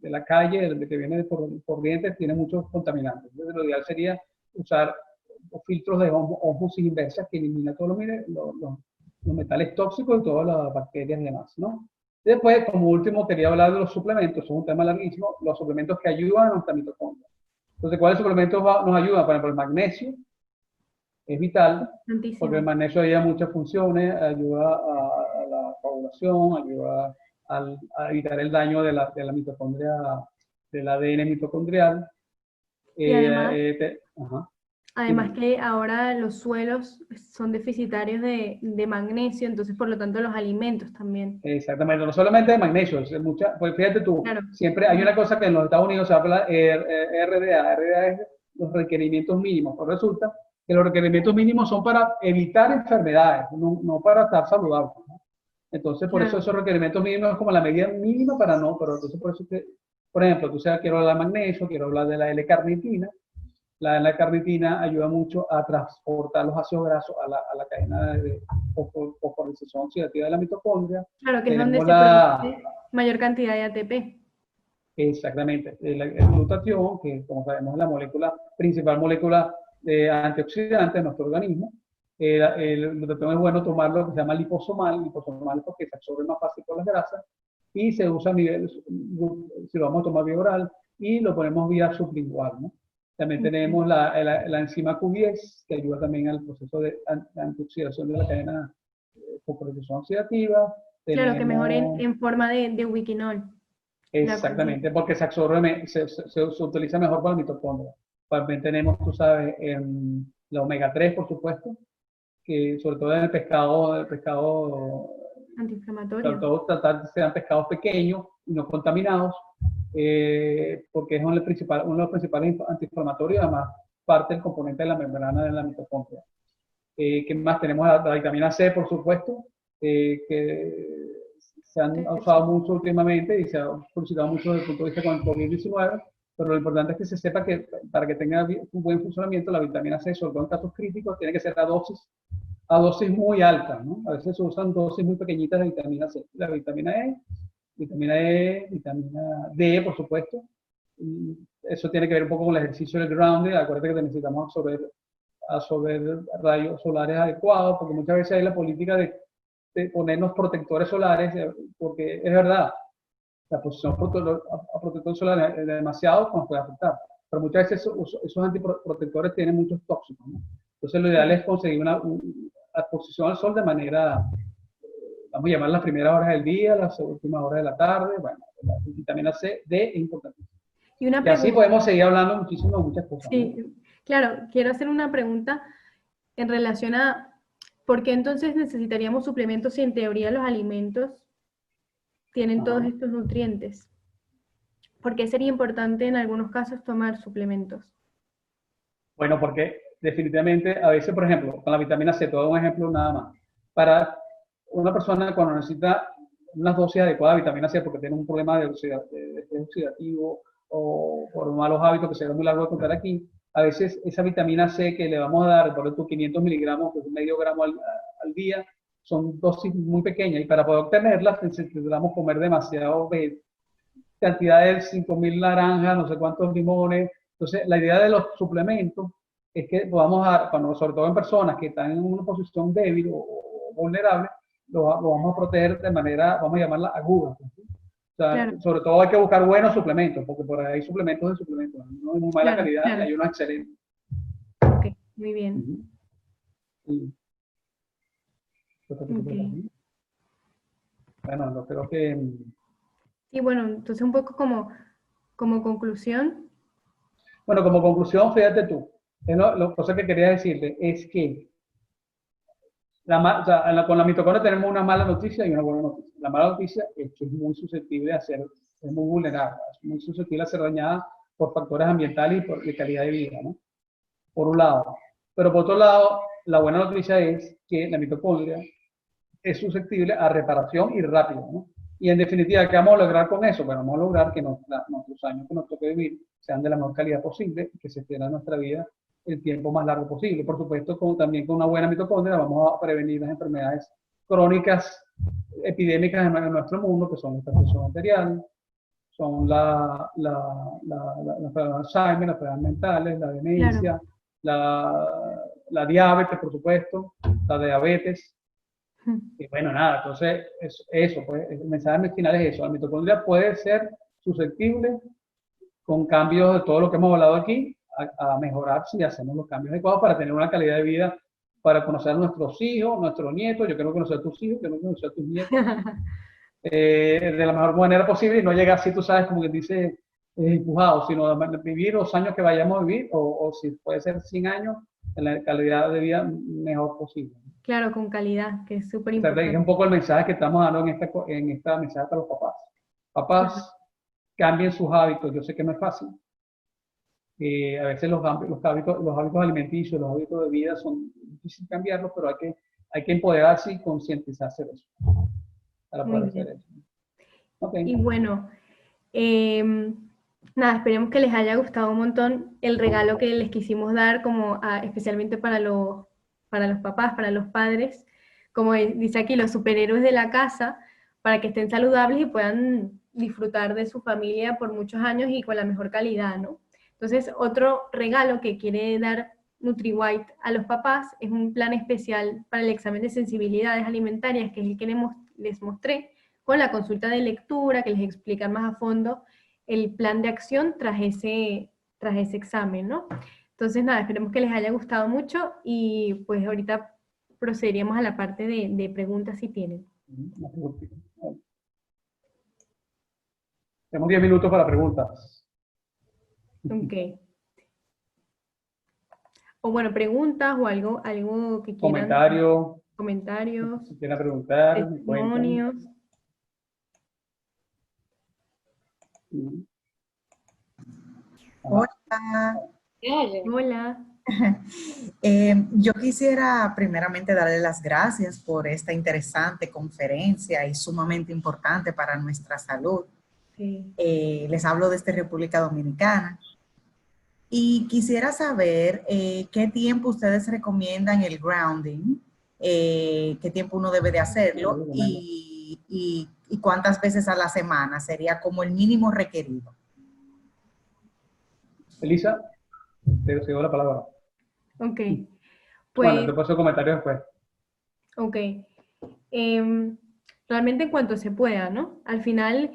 la calle, de que viene por dientes, tiene muchos contaminantes. Entonces, lo ideal sería usar filtros de ósmosis inversa que elimina todos los metales tóxicos y todas las bacterias y demás, ¿no? Después, como último, quería hablar de los suplementos. Es un tema larguísimo. Los suplementos que ayudan a nuestra mitocondria. Entonces, ¿cuáles suplementos nos ayudan? Por ejemplo, el magnesio es vital, porque el magnesio ayuda a muchas funciones, ayuda a la coagulación, ayuda a evitar el daño de la mitocondria, del ADN mitocondrial. Y además que ahora los suelos son deficitarios de magnesio, entonces por lo tanto los alimentos también. Exactamente, no solamente de magnesio, pues fíjate tú, claro. Siempre hay una cosa que en los Estados Unidos se habla RDA. RDA es los requerimientos mínimos, pero resulta que los requerimientos mínimos son para evitar enfermedades, no para estar saludable, ¿no? Entonces, por eso esos requerimientos mínimos es como la medida mínima para no, pero entonces por eso por ejemplo, quiero hablar de magnesio, quiero hablar de la L-carnitina. La L-carnitina ayuda mucho a transportar los ácidos grasos a la cadena de fosforilación oxidativa de la mitocondria. Claro, que es donde se produce mayor cantidad de ATP. Exactamente. El glutatión, que como sabemos es la principal molécula antioxidante de nuestro organismo. El glutatión es bueno tomarlo, que se llama liposomal porque se absorbe más fácil por las grasas, y se usa a nivel, si lo vamos a tomar vía oral, y lo ponemos vía sublingual, ¿no? También tenemos la enzima Q10, que ayuda también al proceso de antioxidación de la cadena de fosforilación oxidativa. Claro, que mejor en forma de ubiquinol. Exactamente, porque se absorbe, se utiliza mejor para la mitocondria. También tenemos, tú sabes, la omega 3, por supuesto, que sobre todo en el pescado antiinflamatorio. Sobre todo tratar de sean pescados pequeños y no contaminados, porque es uno de los principales antiinflamatorios, además parte del componente de la membrana de la mitocondria. ¿Qué más? Tenemos la vitamina C, por supuesto, que se han usado mucho últimamente y se ha solicitado mucho desde el punto de vista con el COVID-19, pero lo importante es que se sepa que para que tenga un buen funcionamiento, la vitamina C, sobre todo en casos críticos, tiene que ser a dosis muy altas, ¿no? A veces se usan dosis muy pequeñitas de vitamina C. La vitamina E vitamina E, vitamina D, por supuesto. Y eso tiene que ver un poco con el ejercicio del grounding. Acuérdate que necesitamos absorber rayos solares adecuados, porque muchas veces hay la política de ponernos protectores solares, porque es verdad, la posición a protector solar es demasiado, nos puede afectar. Pero muchas veces esos antiprotectores tienen muchos tóxicos, ¿no? Entonces lo ideal es conseguir una exposición al sol de manera, vamos a llamar las primeras horas del día, las últimas horas de la tarde. Bueno, la vitamina C, D es importante. Y una Y así pregunta. podemos seguir hablando muchísimo de muchas cosas, ¿no? Sí, claro, quiero hacer una pregunta en relación a por qué entonces necesitaríamos suplementos si en teoría los alimentos tienen todos estos nutrientes. ¿Por qué sería importante en algunos casos tomar suplementos? Bueno, porque definitivamente a veces, por ejemplo, con la vitamina C, te doy un ejemplo nada más. Para una persona cuando necesita unas dosis adecuadas de vitamina C porque tiene un problema de estrés oxidativo o por malos hábitos que será muy largo de contar aquí, a veces esa vitamina C que le vamos a dar, por ejemplo, 500 miligramos, pues medio gramo al día, son dosis muy pequeñas y para poder obtenerlas necesitamos comer demasiado cantidad de 5.000 naranjas, no sé cuántos limones. Entonces, la idea de los suplementos es que podamos dar, sobre todo en personas que están en una posición débil o vulnerable, lo vamos a proteger de manera, vamos a llamarla aguda. O sea, Claro, sobre todo hay que buscar buenos suplementos, porque por ahí hay suplementos de suplementos, no de muy mala claro, calidad y claro. hay unos excelentes. Ok, muy bien. Sí. Okay. Bueno, yo creo que, Y bueno, entonces un poco como conclusión, bueno, como conclusión, fíjate tú, lo cosa que quería decirle es que o sea, con la mitocondria tenemos una mala noticia y una buena noticia. La mala noticia es que es muy susceptible es muy vulnerable, es muy susceptible a ser dañada por factores ambientales y por de calidad de vida, ¿no? Por un lado. Pero por otro lado, la buena noticia es que la mitocondria es susceptible a reparación y rápido, ¿no? Y en definitiva, ¿qué vamos a lograr con eso? Bueno, vamos a lograr que nuestros años que nos toque vivir sean de la mejor calidad posible y que se extienda nuestra vida el tiempo más largo posible. Por supuesto, también con una buena mitocondria vamos a prevenir las enfermedades crónicas epidémicas en nuestro mundo, que son la hipertensión arterial, son la enfermedad de Alzheimer, las enfermedades mentales, la claro, demencia, la diabetes, por supuesto, la diabetes. Y bueno, nada, entonces eso, pues el mensaje final es eso. La mitocondria puede ser susceptible con cambios de todo lo que hemos hablado aquí a mejorar si hacemos los cambios adecuados para tener una calidad de vida, para conocer a nuestros hijos, nuestros nietos. Yo quiero conocer a tus hijos, quiero conocer a tus nietos de la mejor manera posible y no llegar así, tú sabes, como que dice, empujado, sino vivir los años que vayamos a vivir o si puede ser 100 años en la calidad de vida mejor posible. claro, con calidad, que es súper O sea, es un importante. poco el mensaje que estamos dando en esta mensaje para los papás. Claro, Papás, cambien sus hábitos. Yo sé que no es fácil. A veces los hábitos alimenticios, los hábitos de vida son difíciles cambiarlos, pero hay que empoderarse y concientizarse de eso para muy poder hacer bien. eso. Okay. Y bueno, nada, esperemos que les haya gustado un montón el regalo que les quisimos dar, especialmente para los papás, para los padres, como dice aquí, los superhéroes de la casa, para que estén saludables y puedan disfrutar de su familia por muchos años y con la mejor calidad, ¿no? Entonces, otro regalo que quiere dar NutriWhite a los papás es un plan especial para el examen de sensibilidades alimentarias, que es el que les mostré, con la consulta de lectura, que les explica más a fondo el plan de acción tras ese examen, ¿no? Entonces, nada, esperemos que les haya gustado mucho y pues ahorita procederíamos a la parte de preguntas si tienen. Tenemos 10 minutos para preguntas. Ok. O bueno, preguntas o algo que quieran, comentarios, Si quieren preguntar, me cuentan. testimonios. Hola. Hola. Yo quisiera primeramente darle las gracias por esta interesante conferencia y sumamente importante para nuestra salud. Sí. Les hablo desde República Dominicana y quisiera saber qué tiempo ustedes recomiendan el grounding, qué tiempo uno debe de hacerlo y y cuántas veces a la semana sería como el mínimo requerido. Elisa, te cedo la palabra. Ok, Bueno, pues, te paso comentarios después. ok. Realmente en cuanto se pueda, ¿no? Al final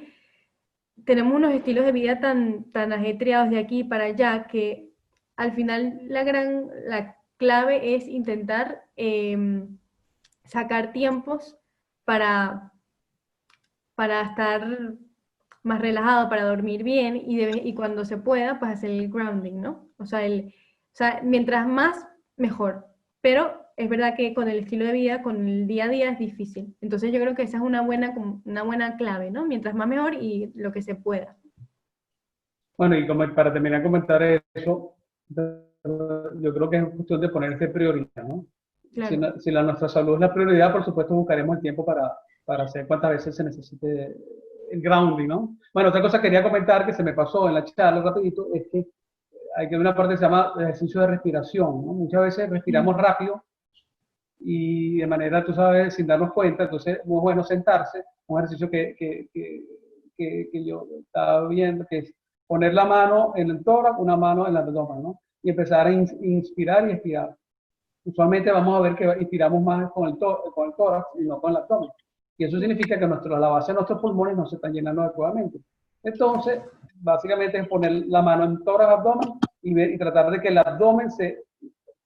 tenemos unos estilos de vida tan ajetreados de aquí para allá que al final la clave es intentar sacar tiempos para, para estar más relajado, para dormir bien y cuando se pueda, pues hacer el grounding, ¿no? O sea, mientras más, mejor. Pero es verdad que con el estilo de vida, con el día a día es difícil. Entonces yo creo que esa es una buena clave, ¿no? Mientras más mejor y lo que se pueda. Bueno, y como para terminar de comentar eso, yo creo que es cuestión de ponerse prioridad, ¿no? Si, Claro. nuestra salud es la prioridad, por supuesto buscaremos el tiempo para hacer cuantas veces se necesite el grounding, ¿no? Bueno, otra cosa que quería comentar que se me pasó en la charla rapidito es que hay que una parte que se llama ejercicio de respiración, ¿no? Muchas veces respiramos rápido y de manera, tú sabes, sin darnos cuenta, entonces es muy bueno sentarse, un ejercicio que yo estaba viendo, que es poner la mano en el tórax, una mano en el abdomen, ¿no? Y empezar a inspirar y expirar. Usualmente vamos a ver que inspiramos más con el tórax y no con el abdomen. Y eso significa que la base de nuestros pulmones no se están llenando adecuadamente. Entonces, básicamente es poner la mano en tórax, abdomen y tratar de que el abdomen se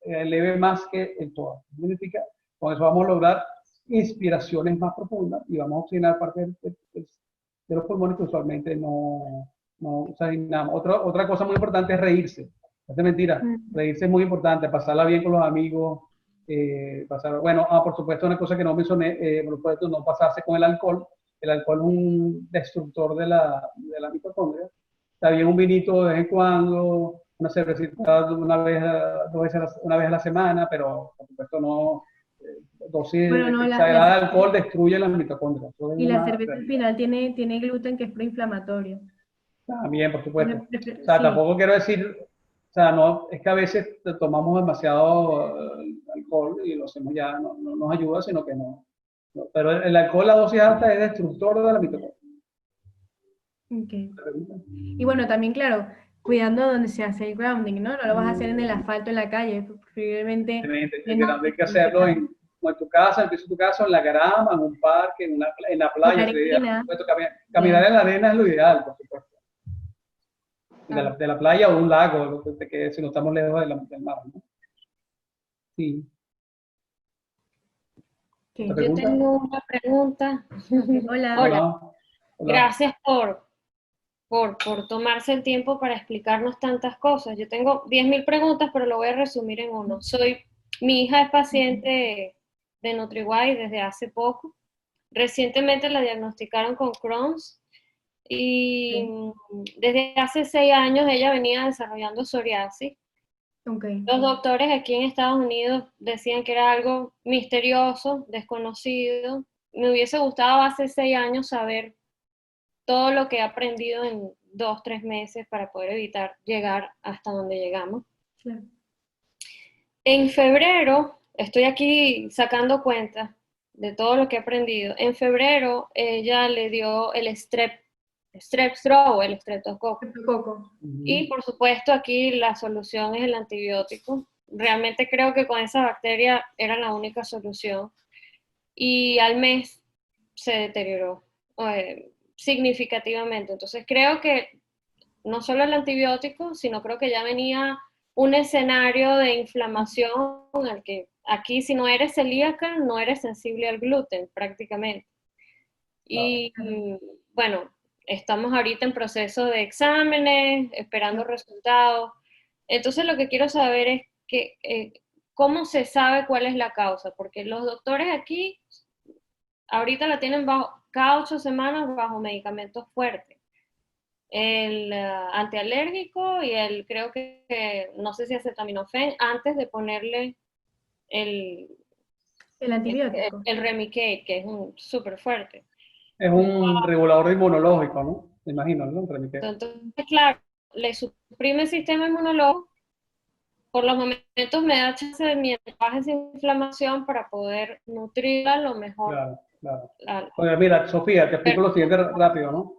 eleve más que el tórax. Significa, con eso vamos a lograr inspiraciones más profundas y vamos a oxigenar parte de los pulmones que usualmente no oxigenamos. Otra cosa muy importante es reírse. No es mentira, reírse es muy importante, pasarla bien con los amigos, bueno, por supuesto una cosa que no mencioné, por supuesto no pasarse con el alcohol. El alcohol es un destructor de la mitocondria. Está bien un vinito de vez en cuando, una cervecita una vez a la semana, pero por supuesto no, dosis Bueno, no, exagerada de alcohol destruye las mitocondrias. Eso es y la una cerveza al realidad. final tiene gluten que es proinflamatorio. También, por supuesto. O sea, Sí, tampoco quiero decir, o sea, no, es que a veces tomamos demasiado alcohol y lo hacemos ya, no nos ayuda, sino que pero el alcohol, la dosis alta, es destructor de la mitocondria. ok. Y bueno, también, claro, cuidando donde se hace el grounding, ¿no? No lo vas a hacer en el asfalto en la calle, preferiblemente Evidentemente, de hay noche, que cuando esté hacerlo calmo. en tu casa, en el piso de tu casa, en la grama, en un parque, en la En la playa, sería ideal. Por arena, supuesto, ya, caminar en la arena es lo ideal, por supuesto. claro. De la playa o un lago, que si no estamos lejos del mar, ¿no? Sí. ¿Otra Ok. Yo pregunta? tengo una pregunta. Ok, hola. Hola, Hola. Hola. gracias por tomarse el tiempo para explicarnos tantas cosas. Yo tengo 10.000 preguntas, pero lo voy a resumir en uno. Mi hija es paciente de NutriWise desde hace poco. Recientemente la diagnosticaron con Crohn's y Ok, desde hace 6 años ella venía desarrollando psoriasis. ok, Los doctores aquí en Estados Unidos decían que era algo misterioso, desconocido. Me hubiese gustado hace 6 años saber todo lo que he aprendido en 2, 3 meses para poder evitar llegar hasta donde llegamos. claro. En febrero, estoy aquí sacando cuentas de todo lo que he aprendido. En febrero ella le dio el strep throat, el streptococo. Coco. Y por supuesto aquí la solución es el antibiótico. Realmente creo que con esa bacteria era la única solución. Y al mes se deterioró significativamente. Entonces creo que no solo el antibiótico, sino creo que ya venía un escenario de inflamación al que aquí si no eres celíaca no eres sensible al gluten prácticamente. Y bueno, estamos ahorita en proceso de exámenes, esperando resultados. Entonces lo que quiero saber es cómo se sabe cuál es la causa, porque los doctores aquí ahorita la tienen cada 8 semanas bajo medicamentos fuertes. El antialérgico y creo que, no sé si acetaminofén, antes de ponerle el, El antibiótico. el Remicade, que es súper fuerte. Es un regulador inmunológico, ¿no? Me imagino, ¿no? Entonces, claro, le suprime el sistema inmunológico, por los momentos me da chance de mientras baje esa inflamación para poder nutrirla lo mejor Claro. claro. la- Oye, mira, Sofía, te explico lo siguiente rápido, ¿no?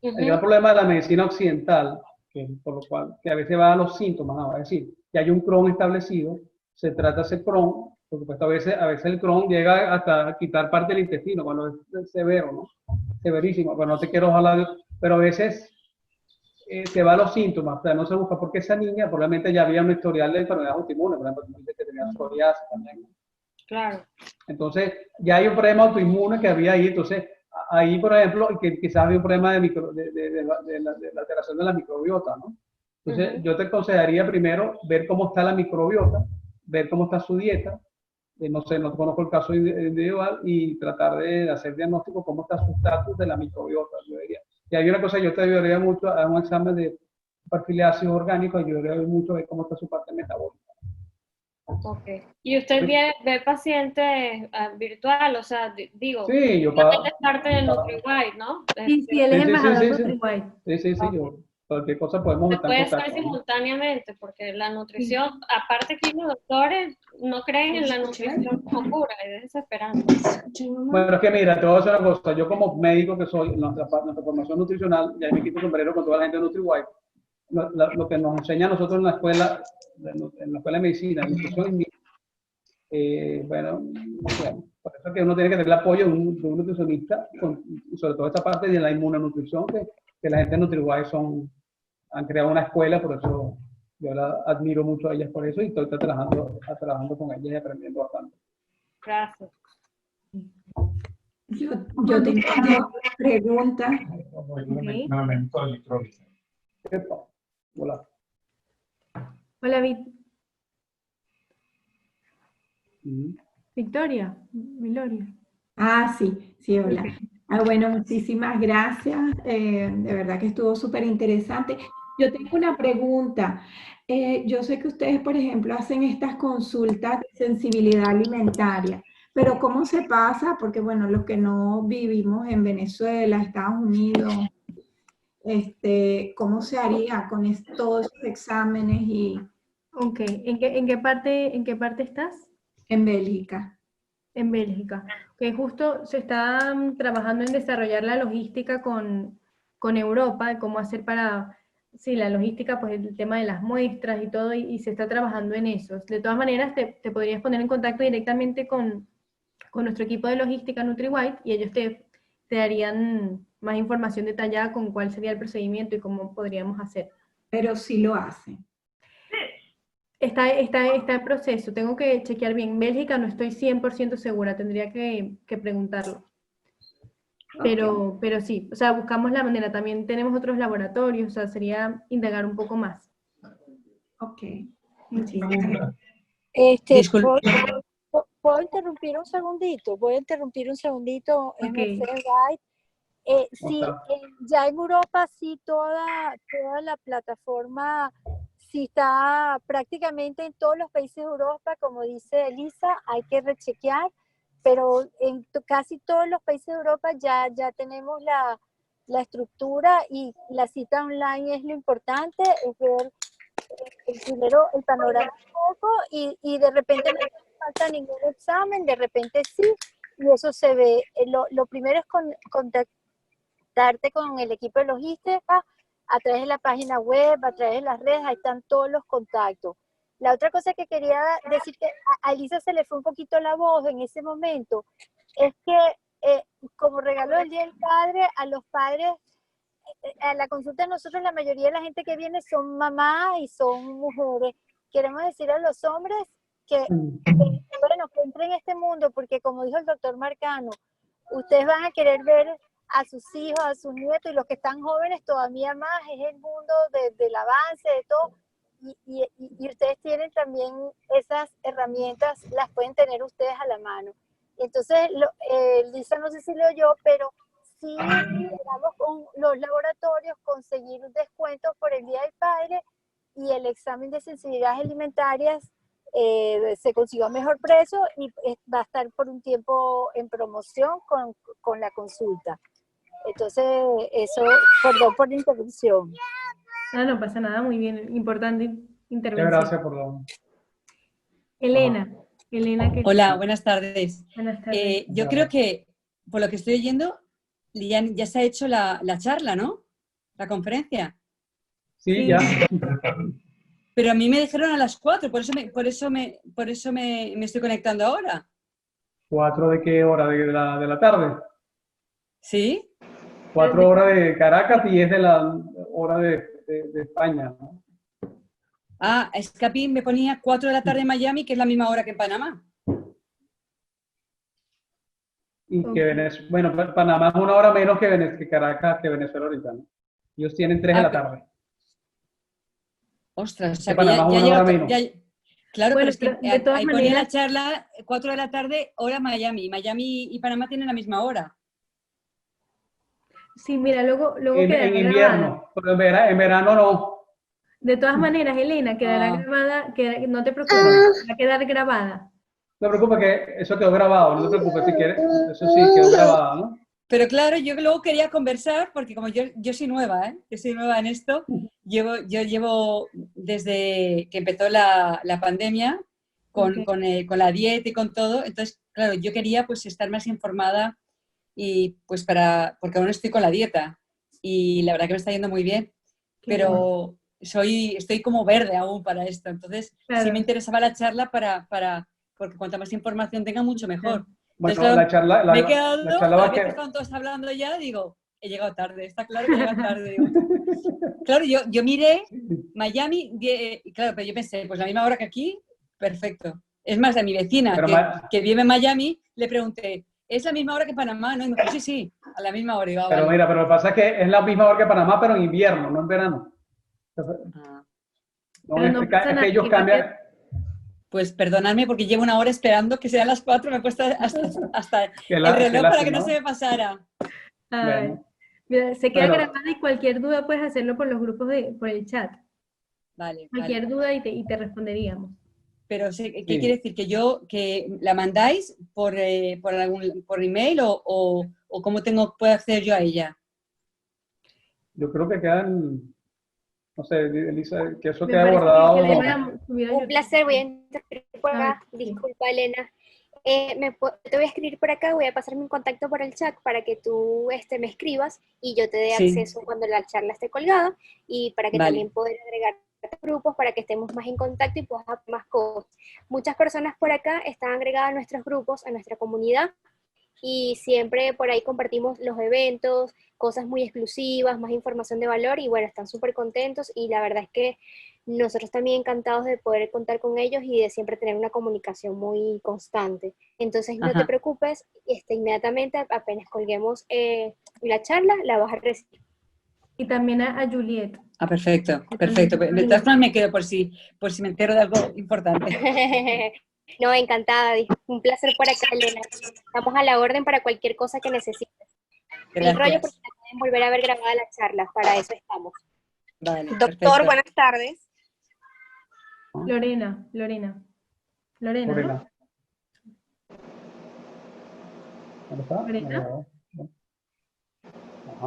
El gran problema de la medicina occidental, que, por lo cual, que a veces va a los síntomas, ¿no? Es decir, que hay un Crohn establecido, se trata ese Crohn, por supuesto, a veces el Crohn llega hasta a quitar parte del intestino, cuando es severo, ¿no? Severísimo, pero no te quiero hablar, pero a veces se va a los síntomas, o sea, no se busca, porque esa niña probablemente ya había un historial de enfermedades autoinmunes, por ejemplo, dice que tenía psoriasis también, ¿no? claro. Entonces, ya hay un problema autoinmune que había ahí. Entonces, ahí, por ejemplo, que quizás había un problema de la alteración de la microbiota, ¿no? Entonces, yo te aconsejaría primero ver cómo está la microbiota, ver cómo está su dieta, no sé, no conozco el caso individual, y tratar de hacer diagnóstico cómo está su estatus de la microbiota, yo diría. Y hay una cosa, yo te ayudaría mucho a un examen de perfil de ácidos orgánicos, ayudaría mucho a ver cómo está su parte metabólica. Ok. ¿Y usted ve pacientes virtual? O sea, digo, Sí, yo él es parte de NutriWide, ¿no? Sí, él es Sí, sí, sí, embajador sí, sí. NutriWide. Sí, cualquier cosa podemos Se estar en puede hacer contacto, ¿no? simultáneamente, porque la nutrición, aparte que los doctores no creen en la nutrición como cura, es desesperante. Bueno, es que mira, te voy a decir una cosa. Yo como médico que soy, nuestra formación nutricional, ya me quito el sombrero con toda la gente de NutriWide, lo que nos enseña a nosotros en la escuela, de medicina, de nutrición, bueno, por eso es que uno tiene que tener el apoyo de un nutricionista, y sobre todo esta parte de la inmunonutrición, que la gente de NutriWide han creado una escuela, por eso yo la admiro mucho a ellas por eso, y estoy trabajando con ellas y aprendiendo bastante. Gracias. Yo tengo una pregunta. Okay. Hola. Hola, Mm. Victoria, Viloria. Ah, sí, hola. Bueno, muchísimas gracias. De verdad que estuvo súper interesante. Yo tengo una pregunta. Yo sé que ustedes, por ejemplo, hacen estas consultas de sensibilidad alimentaria, pero ¿cómo se pasa? Porque, bueno, los que no vivimos en Venezuela, Estados Unidos, ¿cómo se haría con todos esos exámenes y Ok, ¿en qué parte estás? en Bélgica? En Bélgica. Que justo se está trabajando en desarrollar la logística con Europa, de cómo hacer para, sí, la logística, pues el tema de las muestras y todo, y se está trabajando en eso. De todas maneras, te podrías poner en contacto directamente con nuestro equipo de logística NutriWide y ellos te darían más información detallada con cuál sería el procedimiento y cómo podríamos hacer. Pero sí lo hacen. Está en proceso, tengo que chequear bien. Bélgica no estoy 100% segura, tendría que preguntarlo. Pero sí, o sea, buscamos la manera. También tenemos otros laboratorios, o sea, sería indagar un poco más. Ok, muchísimas gracias. ¿Puedo, puedo interrumpir un segundito? Voy a interrumpir un segundito, es Ok. Mercedes Wright. Sí, ya en Europa sí toda la plataforma, sí está prácticamente en todos los países de Europa, como dice Elisa, hay que rechequear, pero en casi todos los países de Europa ya tenemos la estructura y la cita online es lo importante, es ver primero el panorama un poco y de repente no hace falta ningún examen, de repente sí, y eso se ve. Lo primero es contactarte con el equipo de logística a través de la página web, a través de las redes, ahí están todos los contactos. La otra cosa que quería decir, que a Elisa se le fue un poquito la voz en ese momento, es que como regalo del Día del Padre, a los padres, a la consulta de nosotros, la mayoría de la gente que viene son mamás y son mujeres. Queremos decir a los hombres que bueno, que entren en este mundo, porque como dijo el doctor Marcano, ustedes van a querer ver a sus hijos, a sus nietos, y los que están jóvenes todavía más, es el mundo del avance, de todo, y ustedes tienen también esas herramientas, las pueden tener ustedes a la mano. Entonces, Lisa no sé si lo oyó, pero sí logramos con los laboratorios conseguir descuentos por el Día del Padre, y el examen de sensibilidades alimentarias se consiguió a mejor precio y va a estar por un tiempo en promoción con la consulta. Entonces, eso, perdón por la interrupción. No pasa nada, muy bien, importante intervención. Gracias por la... Elena, que Hola, buenas tardes. buenas tardes. Yo creo que por lo que estoy oyendo, ya se ha hecho la charla, ¿no? La conferencia. Sí, ya. Pero a mí me dijeron a las 4, por eso me estoy conectando ahora. ¿4 de qué hora? ¿De la tarde? ¿Sí? 4 horas de Caracas y es de la hora de España, ¿no? Ah, es que a mí me ponía 4 de la tarde en Miami, que es la misma hora que en Panamá. Y que Venezuela, bueno, Panamá es 1 hora menos que Caracas, que Venezuela ahorita, ¿no? Ellos tienen 3 de la tarde. Ostras, o sea Que que Panamá es ya 1 hora llega. menos. Claro, Bueno, pero es que pero de todas ahí ponía la maneras, charla 4 de la tarde, hora Miami. Miami y Panamá tienen la misma hora. sí, mira, luego En quedará grabada. invierno, pero en verano no. De todas maneras, Elena, quedará Ah. grabada, no te preocupes, va a quedar grabada. No te preocupes que eso quedó grabado, no te preocupes si quieres, eso sí quedó grabado, ¿no? Pero claro, yo luego quería conversar, porque como yo soy nueva, ¿eh? Yo soy nueva en esto. Yo llevo desde que empezó la pandemia con la dieta y con todo. Entonces, claro, yo quería pues estar más informada y pues porque aún estoy con la dieta. Y la verdad que me está yendo muy bien. Pero estoy como verde aún para esto. Entonces, sí me interesaba la charla porque cuanta más información tenga, mucho mejor. Entonces, Bueno, claro, me he la quedado, charla a va a ver que quedar. estaban todos hablando ya, digo, he llegado tarde, está claro que he llegado tarde. Digo. Claro, yo miré Miami, claro, pero yo pensé, pues la misma hora que aquí, perfecto. Es más, a mi vecina Pero, que vive en Miami, le pregunté, ¿es la misma hora que Panamá? ¿No? Y me dijo, sí, sí, a la misma hora. Digo, pero vale. mira, pero lo que pasa es que es la misma hora que Panamá, pero en invierno, no en verano. Ah. No, Pero no pasa es nada, que ellos cambian. Pues perdonadme porque llevo 1 hora esperando que sean las 4, me he puesto hasta el Qué reloj para que lástima, no se ¿no? me pasara. Ay, Bueno, mira, se queda bueno, grabada y cualquier duda puedes hacerlo por los grupos por el chat. Vale, vale. Cualquier duda y te responderíamos. Pero, ¿qué sí. quiere decir? ¿Que la mandáis por email o cómo puedo acceder yo a ella? Yo creo que quedan, no sé, Elisa, que eso Me queda parece que le guardado. voy a subir a Un YouTube. placer, voy a interrumpir por Ah, acá. sí. Disculpa, Elena. Te voy a escribir por acá, voy a pasar mi contacto por el chat para que tú me escribas y yo te dé Sí, acceso cuando la charla esté colgada y para que vale. también poder agregar grupos para que estemos más en contacto y puedas hacer más cosas. Muchas personas por acá están agregadas a nuestros grupos, a nuestra comunidad y siempre por ahí compartimos los eventos, cosas muy exclusivas, más información de valor y bueno, están súper contentos y la verdad es que nosotros también encantados de poder contar con ellos y de siempre tener una comunicación muy constante. Entonces no te Ajá. preocupes, inmediatamente apenas colguemos la charla, la vas a recibir. Y también a Juliet. Ah, perfecto, Que perfecto. también De todas formas me quedo por si me entero de algo importante. No, encantada, un placer por acá, Elena. Estamos a la orden para cualquier cosa que necesites. El rollo porque Gracias. pueden volver a ver grabada la charla, para eso estamos. Vale, Doctor, perfecto. buenas tardes. Lorena, ¿no? Lorena. ¿Dónde está? Lorena.